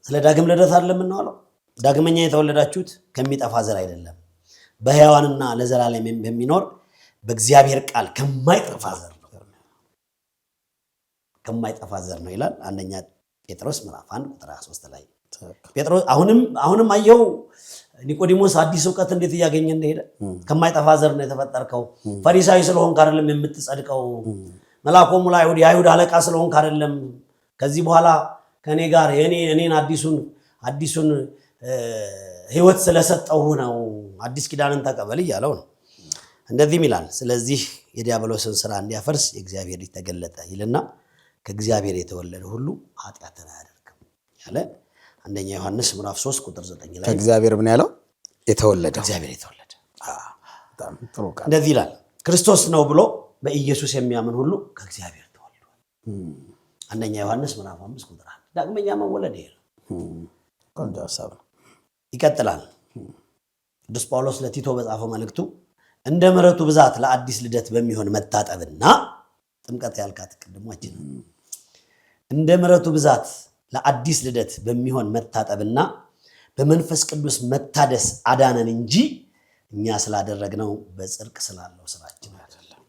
ስለ ዳግም ልደት አይደለም የምናወራው። ዳግመኛ የተወለዳችሁት ከሚጠፋ ዘር አይደለም በሕያዋንና ለዘላለም በሚኖር በእግዚአብሔር ቃል ከማይጠፋ ዘር ነው። ከማይጠፋ ዘር ነው ይላል አንደኛ ጴጥሮስ ምዕራፍ 1 ቁጥር 23 ላይ። ጴጥሮስ አሁንም አየው ኒቆዲሞስ አዲስ ዕውቀት እንዴት እያገኘ እንደሄደ። ከማይጠፋ ዘር ነው የተፈጠርከው። ፈሪሳዊ ስለሆንክ አይደለም የምትጸድቀው። መልአኮሙ ለአይሁድ የአይሁድ አለቃ ስለሆንክ አይደለም። ከዚህ በኋላ ከኔ ጋር እኔን አዲሱን ሕይወት ስለሰጠው ነው። አዲስ ኪዳንን ተቀበል እያለው ነው። እንደዚህም ይላል ስለዚህ የዲያብሎስን ስራ እንዲያፈርስ የእግዚአብሔር ልጅ ተገለጠ ይልና ከእግዚአብሔር የተወለደ ሁሉ ኃጢአትን አያደርግም ያለ አንደኛ ዮሐንስ ምዕራፍ 3 ቁጥር 9 ላይ ከእግዚአብሔር ምን ያለው የተወለደ እግዚአብሔር የተወለደ በጣም ጥሩ ቃል። እንደዚህ ይላል ክርስቶስ ነው ብሎ በኢየሱስ የሚያምን ሁሉ ከእግዚአብሔር ተወልዷል። አንደኛ ዮሐንስ ምዕራፍ 5 ቁጥር 1 ዳግመኛ መወለድ ይሄ ነው። ቆንጆ ሐሳብ ነው። ይቀጥላል። ቅዱስ ጳውሎስ ለቲቶ በጻፈው መልእክቱ እንደ ምሕረቱ ብዛት ለአዲስ ልደት በሚሆን መታጠብና ጥምቀት ያልካት ቅድሟችን እንደ ምሕረቱ ብዛት ለአዲስ ልደት በሚሆን መታጠብና በመንፈስ ቅዱስ መታደስ አዳነን እንጂ እኛ ስላደረግነው በጽድቅ ስላለው ስራችን አይደለም።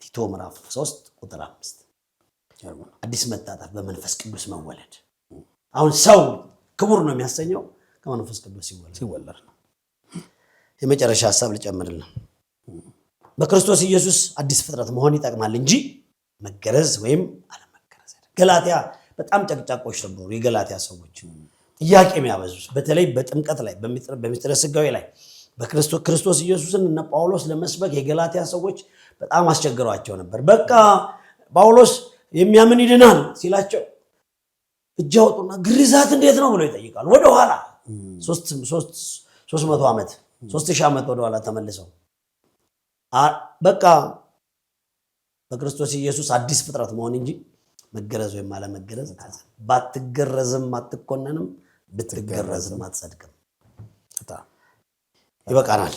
ቲቶ ምዕራፍ 3 ቁጥር 5 አዲስ መታጠብ በመንፈስ ቅዱስ መወለድ። አሁን ሰው ክቡር ነው የሚያሰኘው ከመንፈስ ቅዱስ ሲወለድ ነው። የመጨረሻ ሐሳብ ልጨምርልን። በክርስቶስ ኢየሱስ አዲስ ፍጥረት መሆን ይጠቅማል እንጂ መገረዝ ወይም አለመገረዝ አይደለም። ገላትያ በጣም ጨቅጫቆች ነበሩ። የገላትያ ሰዎች ጥያቄ የሚያበዙት በተለይ በጥምቀት ላይ በምስጢረ ሥጋዌ ላይ ክርስቶስ ኢየሱስን እነ ጳውሎስ ለመስበክ የገላትያ ሰዎች በጣም አስቸግሯቸው ነበር። በቃ ጳውሎስ የሚያምን ይድናል ሲላቸው እጅ አወጡና ግርዛት እንዴት ነው ብለው ይጠይቃሉ። ወደኋላ 300 ዓመት 3000 ዓመት ወደኋላ ተመልሰው በቃ በክርስቶስ ኢየሱስ አዲስ ፍጥረት መሆን እንጂ መገረዝ ወይም አለመገረዝ ባትገረዝም አትኮነንም፣ ብትገረዝም አትጸድቅም። ይበቃናል።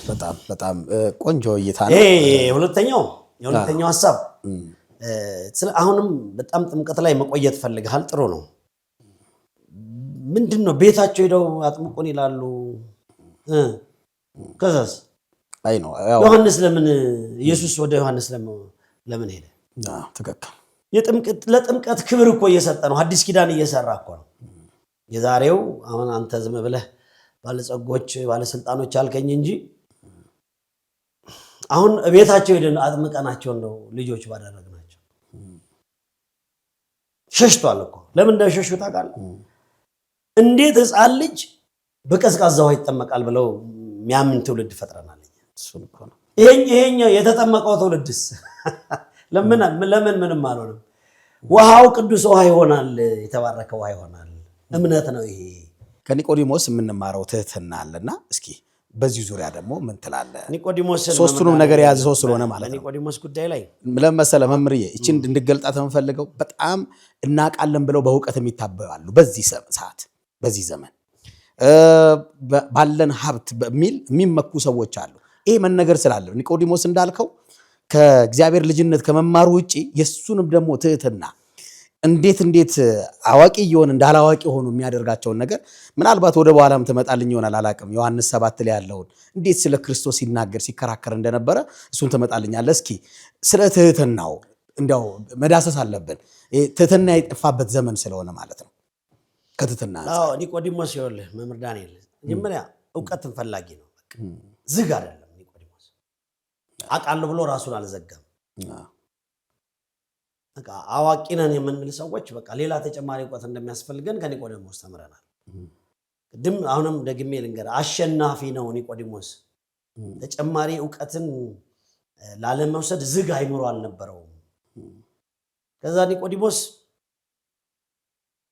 በጣም ቆንጆ እይታ ነው። የሁለተኛው ሐሳብ አሁንም በጣም ጥምቀት ላይ መቆየት ፈልገሃል። ጥሩ ነው። ምንድነው ቤታቸው ሄደው አጥምቁን ይላሉ። ከዛስ አይ ነው ዮሐንስ ኢየሱስ ወደ ዮሐንስ ለምን ሄደ? ትክክል። ለጥምቀት ክብር እኮ እየሰጠ ነው። አዲስ ኪዳን እየሰራ እኮ ነው። የዛሬው አሁን አንተ ዝም ብለህ ባለጸጎች ባለስልጣኖች አልከኝ እንጂ አሁን ቤታቸው ሄደን አጥምቀናቸው ነው ልጆች ባደረግናቸው። ሸሽቷል እኮ። ለምን እንደሸሹ ታውቃለህ? እንዴት ሕፃን ልጅ በቀዝቃዛ ውሃ ይጠመቃል ብለው የሚያምን ትውልድ ፈጥረናል። ይሄኛው የተጠመቀው ትውልድስ ለምን ምንም አልሆነም። ውሃው ቅዱስ ውሃ ይሆናል፣ የተባረከ ውሃ ይሆናል። እምነት ነው ይሄ። ከኒቆዲሞስ የምንማረው ትህትና አለና እስኪ በዚህ ዙሪያ ደግሞ ምን ትላለህ? ኒቆዲሞስ ሶስቱንም ነገር የያዘ ሰው ስለሆነ ማለት ነው። ኒቆዲሞስ ጉዳይ ላይ ለመሰለ መምርዬ እቺን እንድገልጣት የምፈልገው በጣም እናቃለን ብለው በእውቀት የሚታበባሉ በዚህ ሰዓት በዚህ ዘመን ባለን ሀብት በሚል የሚመኩ ሰዎች አሉ። ይሄ መነገር ስላለ ኒቆዲሞስ እንዳልከው ከእግዚአብሔር ልጅነት ከመማሩ ውጪ የሱንም ደግሞ ትህትና እንዴት አዋቂ ይሆን እንዳላዋቂ ሆኖ የሚያደርጋቸውን ነገር ምናልባት ወደ በኋላም ትመጣልኝ ይሆናል አላቅም። ዮሐንስ 7 ላይ ያለውን እንዴት ስለ ክርስቶስ ሲናገር ሲከራከር እንደነበረ እሱን ትመጣልኛለህ። እስኪ ስለ ትህትናው እንዲያው መዳሰስ አለብን። ትህትና የጠፋበት ዘመን ስለሆነ ማለት ነው። ከትትና አዎ ኒቆዲሞስ ይኸውልህ መምህር ዳንኤል መጀመሪያ ዕውቀትን ፈላጊ ነው። በቃ ዝግ አይደለም ኒቆዲሞስ አውቃለሁ ብሎ ራሱን አልዘጋም። በቃ አዋቂ ነን የምንል ሰዎች በቃ ሌላ ተጨማሪ ዕውቀት እንደሚያስፈልገን ከኒቆዲሞስ ተምረናል። ቅድም አሁንም ደግሜ ልንገር አሸናፊ ነው ኒቆዲሞስ። ተጨማሪ ዕውቀትን ላለመውሰድ ዝግ አይምሮ አልነበረውም። ከዛ ኒቆዲሞስ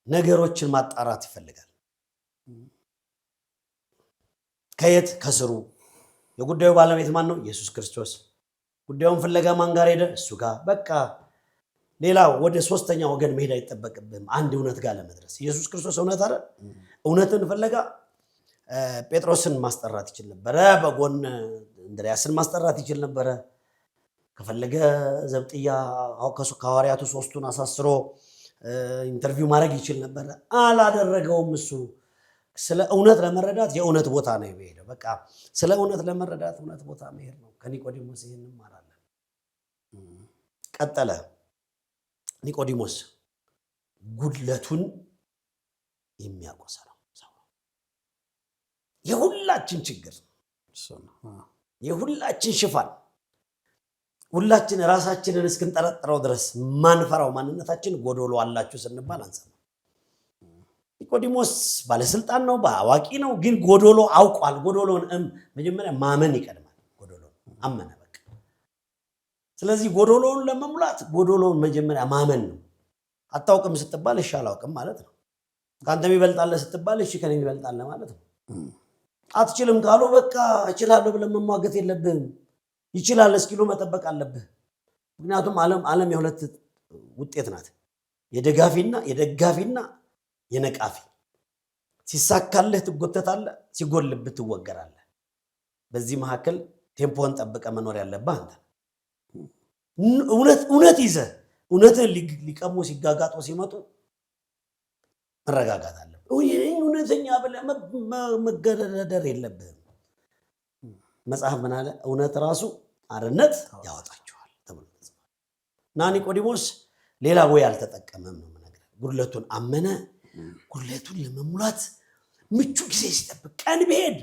ነገሮችን ማጣራት ይፈልጋል። ከየት ከስሩ የጉዳዩ ባለቤት ማን ነው? ኢየሱስ ክርስቶስ። ጉዳዩን ፍለጋ ማን ጋር ሄደ? እሱ ጋር። በቃ ሌላ ወደ ሶስተኛ ወገን መሄድ አይጠበቅብህም አንድ እውነት ጋር ለመድረስ። ኢየሱስ ክርስቶስ እውነት አይደል? እውነትን ፍለጋ ጴጥሮስን ማስጠራት ይችል ነበረ፣ በጎን እንድርያስን ማስጠራት ይችል ነበረ። ከፈለገ ዘብጥያ ከሐዋርያቱ ሶስቱን አሳስሮ ኢንተርቪው ማድረግ ይችል ነበረ። አላደረገውም። እሱ ስለ እውነት ለመረዳት የእውነት ቦታ ነው የሄደው። በቃ ስለ እውነት ለመረዳት እውነት ቦታ መሄድ ነው። ከኒቆዲሞስ ይሄን እንማራለን። ቀጠለ። ኒቆዲሞስ ጉድለቱን የሚያቆሰ ነው። የሁላችን ችግር፣ የሁላችን ሽፋን፣ ሁላችን ራሳችንን እስክንጠረጥረው ድረስ ማንፈራው ማንነታችን ጎዶሎ አላችሁ ስንባል አንሰማ። ኒቆዲሞስ ባለስልጣን ነው፣ አዋቂ ነው፣ ግን ጎዶሎ አውቋል። ጎዶሎን መጀመሪያ ማመን ይቀድማል። ጎዶሎን አመነ በቃ። ስለዚህ ጎዶሎን ለመሙላት ጎዶሎን መጀመሪያ ማመን ነው። አታውቅም ስትባል እሺ አላውቅም ማለት ነው። ከአንተ የሚበልጣለህ ስትባል እሺ ከኔ የሚበልጣለህ ማለት ነው። አትችልም ካሉ በቃ እችላለሁ ብለን መሟገት የለብህም። ይችላል እስኪሉ መጠበቅ አለብህ። ምክንያቱም ዓለም የሁለት ውጤት ናት፣ የደጋፊና የነቃፊ። ሲሳካልህ ትጎተታለህ፣ ሲጎልብህ ትወገራለህ። በዚህ መካከል ቴምፖን ጠብቀ መኖር ያለብህ አንተ። እውነት ይዘህ እውነትን ሊቀሙ ሲጋጋጡ ሲመጡ መረጋጋት አለ። እውነተኛ ብለህ መገደደር የለብህም። መጽሐፍ ምን አለ? እውነት ራሱ አርነት ያወጣችኋል ተብሎ ተጽፏል። እና ኒቆዲሞስ ሌላ ወይ አልተጠቀመም ነው የምነግርህ። ጉድለቱን አመነ። ጉድለቱን ለመሙላት ምቹ ጊዜ ሲጠብቅ ቀን ቢሄድ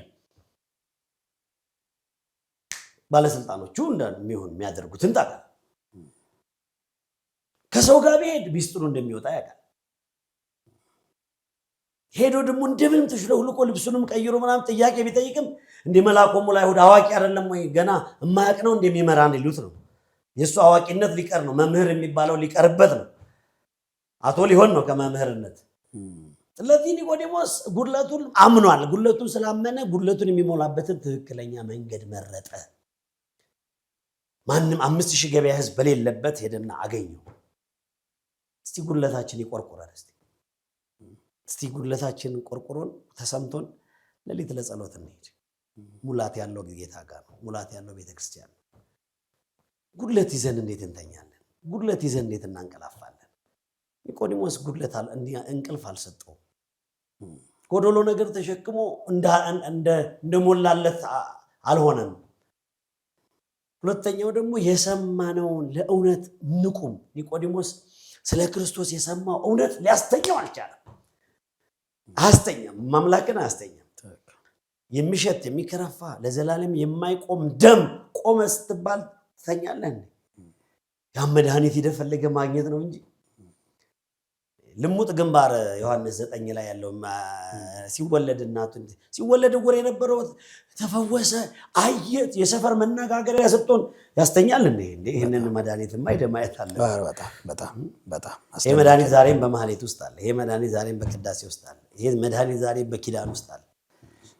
ባለስልጣኖቹ እንደሚሆን የሚያደርጉትን ታውቃለህ። ከሰው ጋር ቢሄድ ሚስጥሩ እንደሚወጣ ያውቃል። ሄዶ ደግሞ እንደምንም ተሽለውልቆ ልብሱንም ቀይሮ ምናምን ጥያቄ ቢጠይቅም እንደ መልአኮሙ ለአይሁድ አዋቂ አይደለም ወይ ገና የማያውቅ ነው እንደሚመራን ይሉት ነው። የእሱ አዋቂነት ሊቀር ነው። መምህር የሚባለው ሊቀርበት ነው። አቶ ሊሆን ነው ከመምህርነት። ስለዚህ ኒቆዲሞስ ጉድለቱን አምኗል። ጉድለቱን ስላመነ ጉድለቱን የሚሞላበትን ትክክለኛ መንገድ መረጠ። ማንም 5000 ገበያ ህዝብ በሌለበት ሄደና አገኘው። እስቲ ጉድለታችን ይቆርቁራል። እስቲ ጉድለታችን ቆርቆሮን ተሰምቶን ለሊት ለጸሎት እንሄድ። ሙላት ያለው ጌታ ጋር ነው። ሙላት ያለው ቤተክርስቲያን ነው። ጉድለት ይዘን እንዴት እንተኛለን? ጉድለት ይዘን እንዴት እናንቀላፋለን? ኒቆዲሞስ ጉድለት እንቅልፍ አልሰጠው። ጎዶሎ ነገር ተሸክሞ እንደሞላለት አልሆነም። ሁለተኛው ደግሞ የሰማነውን ለእውነት ንቁም። ኒቆዲሞስ ስለ ክርስቶስ የሰማው እውነት ሊያስተኛው አልቻለም። አስተኛም፣ ማምላክን አስተኛም። የሚሸት የሚከረፋ ለዘላለም የማይቆም ደም ቆመ ስትባል ትተኛለህ። ያ መድኃኒት ይደፈለገ ማግኘት ነው እንጂ ልሙጥ ግንባር ዮሐንስ 9 ላይ ያለው ሲወለድ እናቱ ሲወለድ ወሬ የነበረው ተፈወሰ አየት የሰፈር መነጋገሪያ ሰጥቶን ያስተኛል እንዴ? ይሄንን መድኃኒትማ ማየት አለ። በጣም ይሄ መድኃኒት ዛሬም በማህሌት ውስጥ አለ። ይሄ መድኃኒት ዛሬም በቅዳሴ ውስጥ አለ። ይሄ መድኃኒት ዛሬም በኪዳን ውስጥ አለ።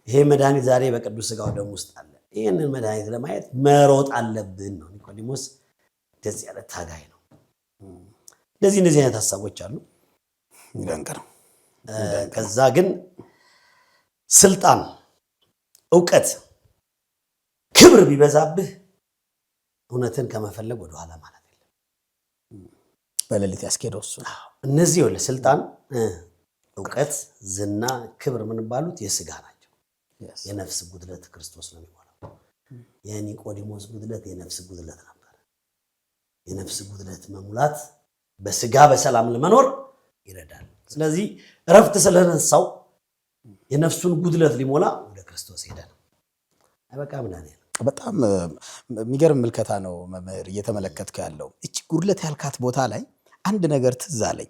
ይሄ መድኃኒት ዛሬ በቅዱስ ሥጋው ደም ውስጥ አለ። ይሄንን መድኃኒት ለማየት መሮጥ አለብን ነው። ኒቆዲሞስ እንደዚህ ያለ ታጋይ ነው። እንደዚህ አይነት ሐሳቦች አሉ። ይደንቀር። ከዛ ግን ስልጣን፣ ዕውቀት፣ ክብር ቢበዛብህ እውነትን ከመፈለግ ወደ ኋላ ማለት የለም። በሌሊት ያስኬደው እሱ። እነዚህ ወለ ስልጣን፣ ዕውቀት፣ ዝና፣ ክብር ምን ባሉት የሥጋ ናቸው። የነፍስ ጉድለት ክርስቶስ ነው የሚሞላው። የኒቆዲሞስ ጉድለት የነፍስ ጉድለት ነበር። የነፍስ ጉድለት መሙላት በሥጋ በሰላም ለመኖር ይረዳል። ስለዚህ እረፍት ስለነሳው የነፍሱን ጉድለት ሊሞላ ወደ ክርስቶስ ሄደ ነው። አይበቃም ለኔ። በጣም የሚገርም ምልከታ ነው መምህር እየተመለከትከ ያለው። እቺ ጉድለት ያልካት ቦታ ላይ አንድ ነገር ትዝ አለኝ።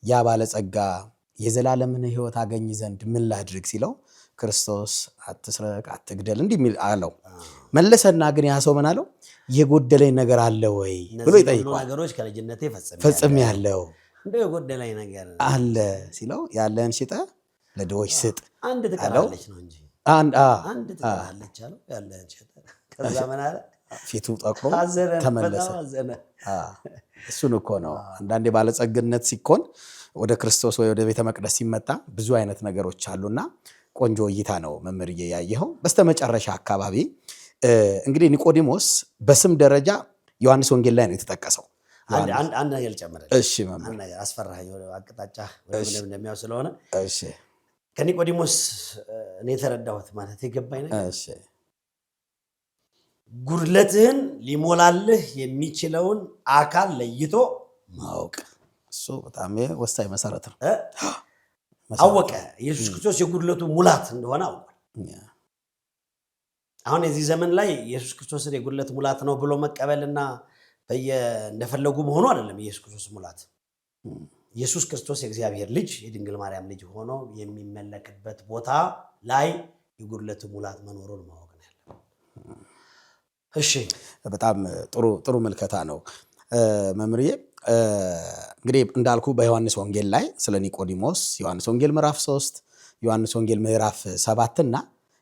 ያ ባለጸጋ የዘላለምን ሕይወት አገኝ ዘንድ ምን ላድርግ ሲለው ክርስቶስ አትስረቅ፣ አትግደል እንዲህ የሚል አለው። መለሰና ግን ያ ሰው ምን አለው? የጎደለኝ ነገር አለ ወይ ብሎ ይጠይቀዋል። ነገሮች ከልጅነቴ ፈጽሜያለሁ እንደው የጎደለኝ ነገር አለ ሲለው ያለህን ሽጠህ ለድሆች ስጥ። አንድ ትቀራለች ነው እንጂ አንድ ትቀራለች አለው። ያለህን ሽጠህ ከዛ ምን አለ? ፊቱ ጠቁሮ ተመለሰ። እሱን እኮ ነው አንዳንዴ ባለጸግነት ሲኮን ወደ ክርስቶስ ወይ ወደ ቤተ መቅደስ ሲመጣ ብዙ አይነት ነገሮች አሉና ቆንጆ እይታ ነው መምህር ያየኸው። በስተመጨረሻ አካባቢ እንግዲህ ኒቆዲሞስ በስም ደረጃ ዮሐንስ ወንጌል ላይ ነው የተጠቀሰው። አንድ ነገር ልጨምርልህ። እሺ መምህር። አንድ ነገር አስፈራኸኝ፣ ወደ አቅጣጫ ወደ እንደሚያው ስለሆነ እሺ። ከኒቆዲሞስ እኔ የተረዳሁት ማለት የገባኝ ነገር እሺ፣ ጉድለትህን ሊሞላልህ የሚችለውን አካል ለይቶ ማወቅ፣ እሱ በጣም ወሳኝ መሰረት ነው። አወቀ። ኢየሱስ ክርስቶስ የጉድለቱ ሙላት እንደሆነ አውቋል። አሁን የዚህ ዘመን ላይ ኢየሱስ ክርስቶስን የጉድለት ሙላት ነው ብሎ መቀበልና እንደፈለጉ መሆኑ አይደለም። ኢየሱስ ክርስቶስ ሙላት ኢየሱስ ክርስቶስ የእግዚአብሔር ልጅ የድንግል ማርያም ልጅ ሆኖ የሚመለክበት ቦታ ላይ የጉድለቱ ሙላት መኖሩን ማወቅ ነው ያለው። እሺ፣ በጣም ጥሩ ምልከታ ነው መምህርዬ። እንግዲህ እንዳልኩ በዮሐንስ ወንጌል ላይ ስለ ኒቆዲሞስ ዮሐንስ ወንጌል ምዕራፍ 3፣ ዮሐንስ ወንጌል ምዕራፍ 7 እና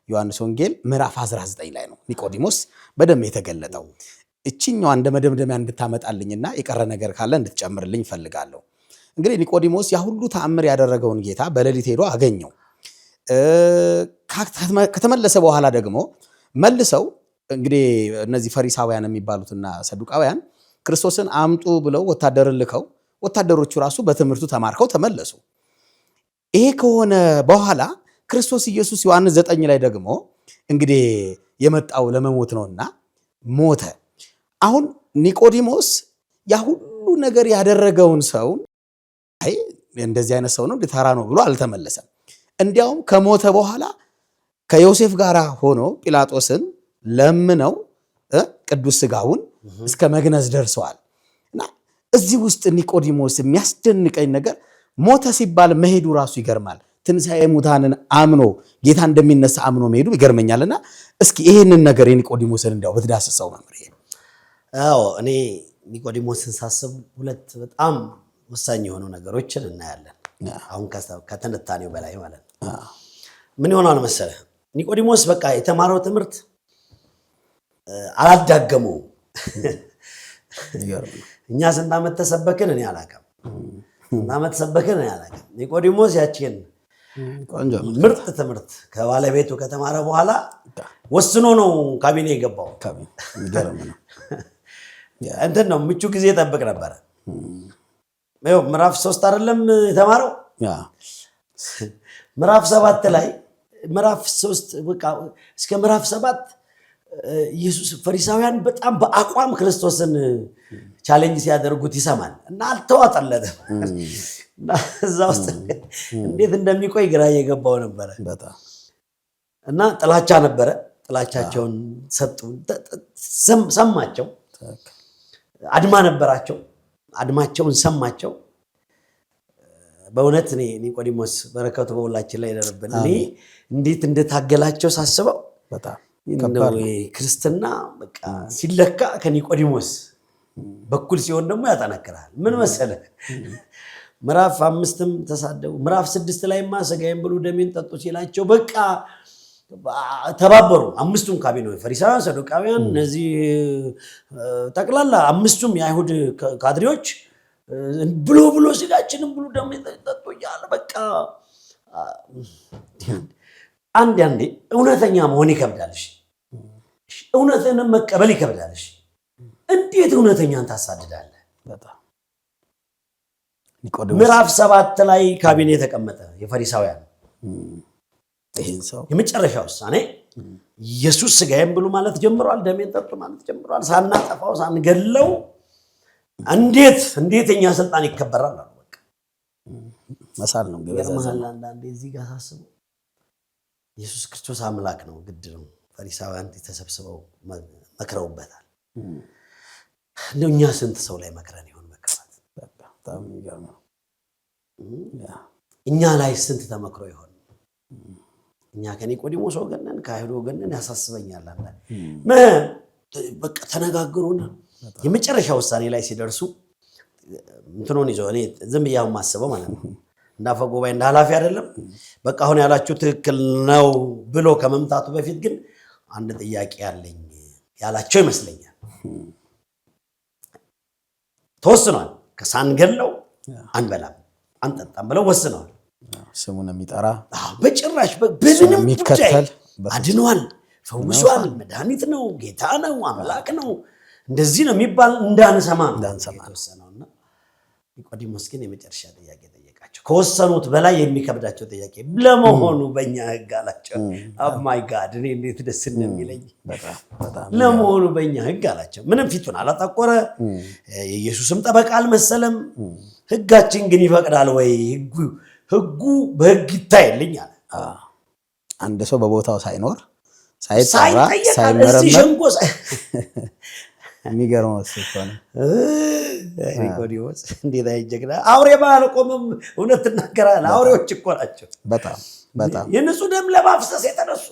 ዮሐንስ ወንጌል ምዕራፍ 19 ላይ ነው ኒቆዲሞስ በደንብ የተገለጠው። እቺኛው እንደ መደምደሚያ እንድታመጣልኝና የቀረ ነገር ካለ እንድትጨምርልኝ ፈልጋለሁ። እንግዲህ ኒቆዲሞስ ያ ሁሉ ተአምር ያደረገውን ጌታ በሌሊት ሄዶ አገኘው። ከተመለሰ በኋላ ደግሞ መልሰው እንግዲህ እነዚህ ፈሪሳውያን የሚባሉትና ሰዱቃውያን ክርስቶስን አምጡ ብለው ወታደርን ልከው ወታደሮቹ ራሱ በትምህርቱ ተማርከው ተመለሱ። ይሄ ከሆነ በኋላ ክርስቶስ ኢየሱስ ዮሐንስ 9 ላይ ደግሞ እንግዲህ የመጣው ለመሞት ነውና ሞተ። አሁን ኒቆዲሞስ ያ ሁሉ ነገር ያደረገውን ሰው አይ እንደዚህ አይነት ሰው ነው ተራ ነው ብሎ አልተመለሰም። እንዲያውም ከሞተ በኋላ ከዮሴፍ ጋር ሆኖ ጲላጦስን ለምነው ቅዱስ ሥጋውን እስከ መግነዝ ደርሰዋል። እና እዚህ ውስጥ ኒቆዲሞስ የሚያስደንቀኝ ነገር ሞተ ሲባል መሄዱ ራሱ ይገርማል። ትንሣኤ ሙታንን አምኖ ጌታ እንደሚነሳ አምኖ መሄዱ ይገርመኛልና እስኪ ይሄንን ነገር የኒቆዲሞስን እንዲያው ብትዳስሰው መምህር። አዎ፣ እኔ ኒቆዲሞስን ሳስብ ሁለት በጣም ወሳኝ የሆኑ ነገሮችን እናያለን። አሁን ከተነታኔው በላይ ማለት ነው። ምን ይሆናል መሰለህ? ኒቆዲሞስ በቃ የተማረው ትምህርት አላዳገመው። እኛ ስንት ዓመት ተሰበክን እኔ አላውቅም። ስንት ዓመት ተሰበክን እኔ አላውቅም። ኒቆዲሞስ ያችን ምርጥ ትምህርት ከባለቤቱ ከተማረ በኋላ ወስኖ ነው ካቢኔ የገባው። እንትን ነው ምቹ ጊዜ ጠብቅ ነበረ። ምዕራፍ 3 አይደለም የተማረው ምዕራፍ 7 ላይ ምዕራፍ 3 በቃ እስከ ምዕራፍ 7 ኢየሱስ ፈሪሳውያን በጣም በአቋም ክርስቶስን ቻሌንጅ ሲያደርጉት ይሰማል እና አልተዋጠለትም። እና እዛ ውስጥ እንዴት እንደሚቆይ ግራ እየገባው ነበረ። እና ጥላቻ ነበረ። ጥላቻቸውን ሰጡ፣ ሰማቸው። አድማ ነበራቸው፣ አድማቸውን ሰማቸው። በእውነት እኔ ኒቆዲሞስ በረከቱ በሁላችን ላይ ይደርብን። እኔ እንዴት እንደታገላቸው ሳስበው ክርስትና በቃ ሲለካ ከኒቆዲሞስ በኩል ሲሆን ደግሞ ያጠነክራል። ምን መሰለህ? ምዕራፍ 5ም ተሳደቡ። ምዕራፍ 6 ላይማ ሥጋዬን ብሉ ደሜን ጠጡ ሲላቸው በቃ ተባበሩ። አምስቱም ካቢኔዎች ፈሪሳውያን፣ ሰዱቃውያን፣ እነዚህ ጠቅላላ አምስቱም የአይሁድ ካድሬዎች ብሎ ሥጋችንን ብሉ ደሜን ጠጡ እያለ በቃ አንዴ እውነተኛ መሆን ይከብዳልሽ፣ እውነትንም መቀበል ይከብዳልሽ። እንዴት እውነተኛን ታሳድዳለህ? ምዕራፍ 7 ላይ ካቢኔ ተቀመጠ የፈሪሳውያን። የመጨረሻ ውሳኔ ኢየሱስ ሥጋዬን ብሉ ማለት ጀምሯል፣ ደሜን ጠጡ ማለት ጀምሯል። ሳናጠፋው ሳንገለው እንዴት የኛ ስልጣን ይከበራል አሉ። በቃ መሳል ነው ገበዛዘና አንዳንዴ እዚህ ጋር ሳስበው ኢየሱስ ክርስቶስ አምላክ ነው ግድ ነው ፈሪሳውያን ተሰብስበው መክረውበታል እንደው እኛ ስንት ሰው ላይ መክረን ይሆን መከራት በጣም ይገርም ነው እኛ ላይ ስንት ተመክሮ ይሆን እኛ ከኒቆዲሞስ ወገነን ከአይሁድ ወገነን ያሳስበኛል አንዳንዴ በቃ ተነጋገሩና የመጨረሻ ውሳኔ ላይ ሲደርሱ እንትኑን ይዘው እኔ ዝም ብያው ማስበው ማለት ነው እንዳፈጎባይ እንደ ኃላፊ አይደለም በቃ አሁን ያላችሁ ትክክል ነው ብሎ ከመምታቱ በፊት ግን አንድ ጥያቄ ያለኝ ያላቸው ይመስለኛል ተወስኗል ከሳንገለው አንበላም አንጠጣም ብለው ወስነዋል ስሙን የሚጠራ በጭራሽ በዝንም የሚከተል አድኗል ፈውሷል መድኃኒት ነው ጌታ ነው አምላክ ነው እንደዚህ ነው የሚባል እንዳንሰማ ተወሰነውና ኒቆዲሞስ ግን የመጨረሻ ጥያቄ ጠየቃቸው ከወሰኑት በላይ የሚከብዳቸው ጥያቄ ለመሆኑ በእኛ ህግ አላቸው ኦ ማይ ጋድ እኔ እንዴት ደስ እንደሚለኝ ለመሆኑ በእኛ ህግ አላቸው ምንም ፊቱን አላጠቆረ የኢየሱስም ጠበቃ አልመሰለም ህጋችን ግን ይፈቅዳል ወይ ህጉ በህግ ይታይልኝ አለ አንድ ሰው በቦታው ሳይኖር ሳይጠራ ሳይመረመር የሚገርመው እሱ ነው ኒቆዲሞስ እንዴት አይጀግና አውሬ ባልቆምም እውነት ተናገራል አውሬዎች እኮ ናቸው በጣም የነሱ ደም ለማፍሰስ የተነሱ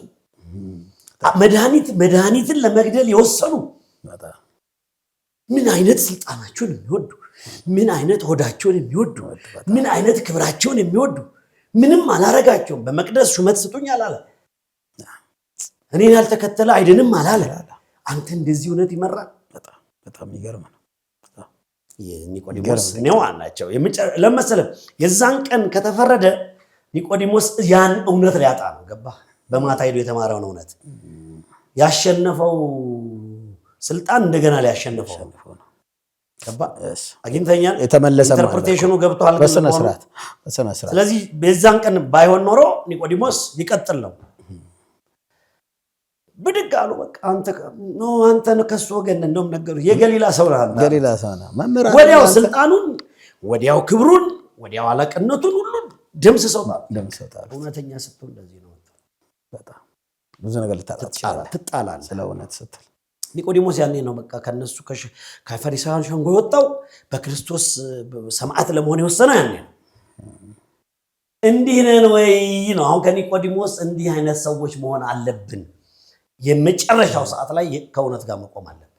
መድኃኒትን ለመግደል የወሰኑ ምን አይነት ስልጣናቸውን የሚወዱ ምን አይነት ሆዳቸውን የሚወዱ ምን አይነት ክብራቸውን የሚወዱ ምንም አላረጋቸውም በመቅደስ ሹመት ስጡኝ አላለ እኔን ያልተከተለ አይድንም አላለ አንተ እንደዚህ እውነት ይመራል በጣም ይገርም ነው ኒቆዲሞስ ነው አላቸው ለምሳሌ የዛን ቀን ከተፈረደ ኒቆዲሞስ ያን እውነት ሊያጣ ነው ገባ በማታ ሄዶ የተማረውን እውነት ያሸነፈው ስልጣን እንደገና ሊያሸንፈው ነው ገባ አግኝተኛል የተመለሰ ማለት ኢንተርፕሬቴሽኑ ገብቷል በስነ ስርዓት ስለዚህ በዛን ቀን ባይሆን ኖሮ ኒቆዲሞስ ይቀጥል ነው ብድግ አሉ በቃ አንተ ከሱ ወገን እንደውም ነገሩ የገሊላ ሰው ነው መምህራን ወዲያው ስልጣኑን ወዲያው ክብሩን ወዲያው አለቅነቱን ሁሉ ደምስሰውታል እውነተኛ ስትሆን እንደዚህ ነው በጣም ብዙ ነገር ልታጣላል ስለ እውነት ስትል ኒቆዲሞስ ያኔ ነው በቃ ከነሱ ከፈሪሳውያን ሸንጎ የወጣው በክርስቶስ ሰማዕት ለመሆን የወሰነው ያኔ ነው እንዲህ ነን ወይ ነው አሁን ከኒቆዲሞስ እንዲህ አይነት ሰዎች መሆን አለብን የመጨረሻው ሰዓት ላይ ከእውነት ጋር መቆም አለብን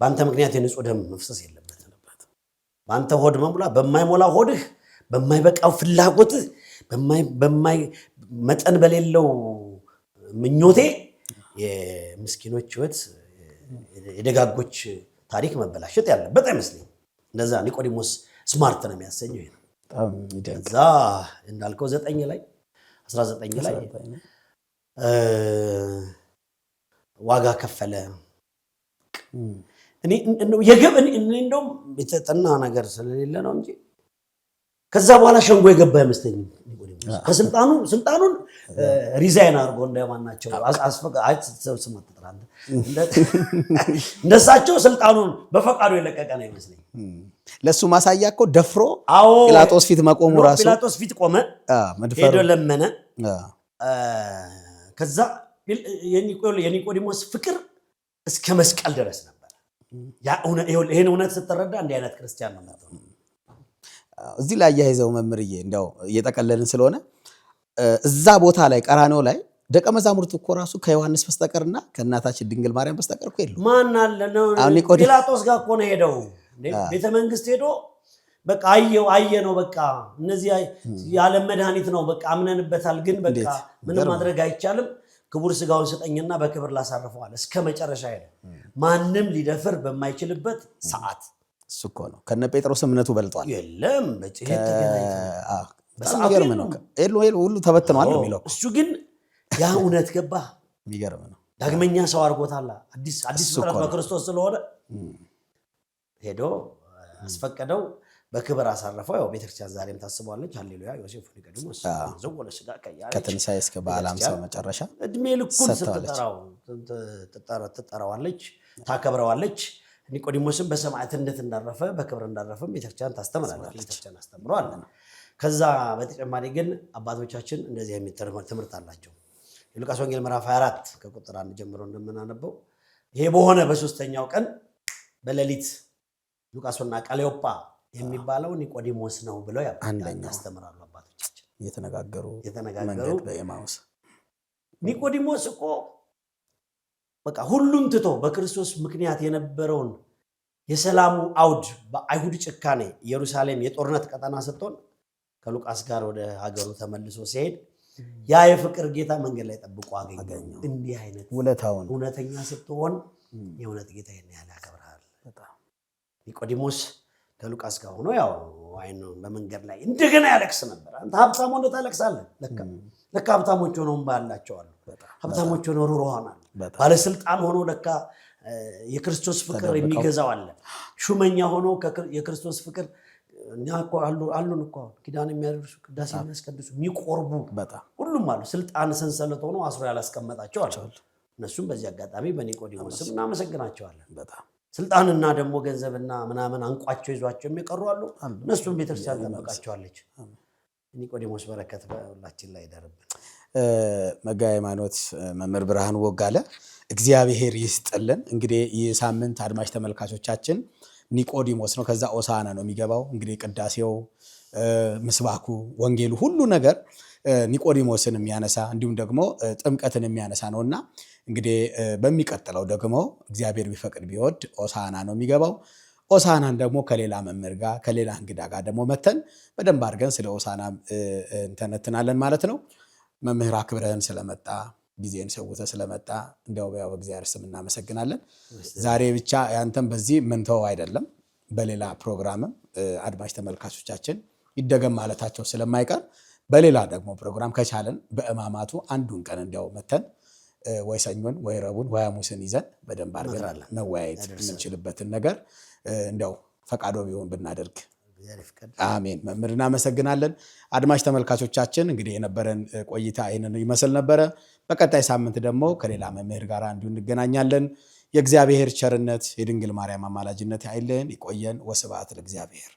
በአንተ ምክንያት የንጹህ ደም መፍሰስ የለበትም በአንተ ሆድ መሙላ በማይሞላ ሆድህ በማይበቃው ፍላጎትህ መጠን በሌለው ምኞቴ የምስኪኖች ህይወት የደጋጎች ታሪክ መበላሸት ያለበት አይመስልም እንደዛ ኒቆዲሞስ ስማርት ነው የሚያሰኘው በጣም ይደንቅ እዛ እንዳልከው 19 ላይ ዋጋ ከፈለ እኔ እንደውም የተጠና ነገር ስለሌለ ነው እንጂ ከዛ በኋላ ሸንጎ የገባ አይመስለኝም ከስልጣኑን ሪዛይን አድርጎ እንደማናቸው እንደሳቸው ስልጣኑን በፈቃዱ የለቀቀ ነው ይመስለኝ ለሱ ማሳያ እኮ ደፍሮ ጲላጦስ ፊት መቆሙ ራሱ ጲላጦስ ፊት ቆመ ሄዶ ለመነ ከዛ የኒቆዲሞስ ፍቅር እስከ መስቀል ድረስ ነበር ይሄን እውነት ስትረዳ እንዲህ አይነት ክርስቲያን ነው ማለት ነው እዚህ ላይ ያይዘው መምርዬ እንደው እየተቀለልን ስለሆነ እዛ ቦታ ላይ ቀራንዮ ላይ ደቀ መዛሙርቱ እኮ ራሱ ከዮሐንስ በስተቀርና ከእናታችን ድንግል ማርያም በስተቀር እኮ የሉ ማን አለ ነው ጲላጦስ ጋር እኮ ነው ሄደው ቤተ መንግስት ሄዶ በቃ አየ ነው በቃ እነዚህ ያለ መድኃኒት ነው በቃ አምነንበታል ግን በቃ ምንም ማድረግ አይቻልም ክቡር ስጋውን ስጠኝና በክብር ላሳርፈዋል እስከ መጨረሻ ሄደ ማንም ሊደፍር በማይችልበት ሰዓት እሱ እኮ ነው ከነ ጴጥሮስ እምነቱ በልጧል የለም በጭሄት ተገናኝተው ነው ሁሉ ተበትኗል ነው የሚለው እሱ ግን ያ እውነት ገባ የሚገርም ነው ዳግመኛ ሰው አድርጎታል አዲስ ፍጥረት በክርስቶስ ስለሆነ ሄዶ አስፈቀደው በክብር አሳረፈው ያው ቤተክርስቲያን ዛሬም ታስበዋለች ሃሌሉያ ዮሴፍ ኒቆዲሞስ ዘወለ ስጋ ከያለች ከትንሳኤ እስከ በዓለ ሃምሳ መጨረሻ እድሜ ልኩን ስትጠራዋለች ታከብረዋለች ኒቆዲሞስም በሰማዕትነት እንዳረፈ በክብር እንዳረፈ ቤተክርስቲያን ታስተምራለች። ቤተክርስቲያን አስተምሯል። ከዛ በተጨማሪ ግን አባቶቻችን እንደዚህ የሚል ትምህርት አላቸው። የሉቃስ ወንጌል ምዕራፍ 24 ከቁጥር 1 ጀምሮ እንደምናነበው ይሄ በሆነ በሶስተኛው ቀን በሌሊት ሉቃስና ቀሌዮጳ የሚባለው ኒቆዲሞስ ነው ብለው ያስተምራሉ አባቶቻችን የተነጋገሩ መንገድ በኤማውስ። ኒቆዲሞስ እኮ በቃ ሁሉም ትቶ በክርስቶስ ምክንያት የነበረውን የሰላሙ አውድ በአይሁድ ጭካኔ ኢየሩሳሌም የጦርነት ቀጠና ስትሆን ከሉቃስ ጋር ወደ ሀገሩ ተመልሶ ሲሄድ ያ የፍቅር ጌታ መንገድ ላይ ጠብቆ አገኘው። እንዲህ አይነት ውለታውን እውነተኛ ስትሆን የእውነት ጌታ ይሄን ያከብራል። ኒቆዲሞስ ከሉቃስ ጋር ሆኖ ያው አይኑ በመንገድ ላይ እንደገና ያለቅስ ነበር። አንተ ሀብታም ሆነ ታለቅሳለህ። ለካ ሀብታሞች ሆነው ባላቸው አሉ። ሀብታሞች ሆነው ሩሩሃን አሉ። ባለስልጣን ሆኖ ለካ የክርስቶስ ፍቅር የሚገዛው አለ። ሹመኛ ሆኖ የክርስቶስ ፍቅር እኛ እኮ አሉን እኮ ኪዳን የሚያደርሱ ቅዳሴ የሚያስቀድሱ የሚቆርቡ ሁሉም አሉ። ስልጣን ሰንሰለት ሆኖ አስሮ ያላስቀመጣቸው አሉ። እነሱም በዚህ አጋጣሚ በኒቆዲሞስም እናመሰግናቸዋለን። ስልጣንና ደግሞ ገንዘብና ምናምን አንቋቸው ይዟቸው የሚቀሩ አሉ። እነሱም ቤተክርስቲያን ጠብቃቸዋለች። ኒቆዲሞስ በረከት በሁላችን ላይ ይደርብን። መጋቤ ሃይማኖት መምህር ብርሃኑ ወጋለ እግዚአብሔር ይስጥልን። እንግዲህ ይህ ሳምንት አድማጭ ተመልካቾቻችን ኒቆዲሞስ ነው። ከዛ ሆሳዕና ነው የሚገባው። እንግዲህ ቅዳሴው፣ ምስባኩ፣ ወንጌሉ ሁሉ ነገር ኒቆዲሞስን የሚያነሳ እንዲሁም ደግሞ ጥምቀትን የሚያነሳ ነውና እንግዲህ በሚቀጥለው ደግሞ እግዚአብሔር ቢፈቅድ ቢወድ ሆሳዕና ነው የሚገባው። ሆሳዕናን ደግሞ ከሌላ መምህር ጋር ከሌላ እንግዳ ጋር ደግሞ መተን በደንብ አድርገን ስለ ሆሳዕና እንተነትናለን ማለት ነው። መምህር አክብረህን ስለመጣ ጊዜን ሰውተህ ስለመጣ እንደው በእግዚአብሔር ስም እናመሰግናለን። ዛሬ ብቻ ያንተም በዚህ ምንተው አይደለም፣ በሌላ ፕሮግራምም አድማጭ ተመልካቾቻችን ይደገም ማለታቸው ስለማይቀር በሌላ ደግሞ ፕሮግራም ከቻለን በእማማቱ አንዱን ቀን እንደው መተን ወይ ሰኞን ወይ ረቡዕን ወይ ሐሙስን ይዘን በደንብ አድርገን መወያየት የምንችልበትን ነገር እንደው ፈቃዶ ቢሆን ብናደርግ አሜን። መምህር እናመሰግናለን። አድማጭ ተመልካቾቻችን እንግዲህ የነበረን ቆይታ ይህንን ይመስል ነበረ። በቀጣይ ሳምንት ደግሞ ከሌላ መምህር ጋር እንዲሁ እንገናኛለን። የእግዚአብሔር ቸርነት የድንግል ማርያም አማላጅነት አይለየን። ይቆየን። ወስብሐት ለእግዚአብሔር።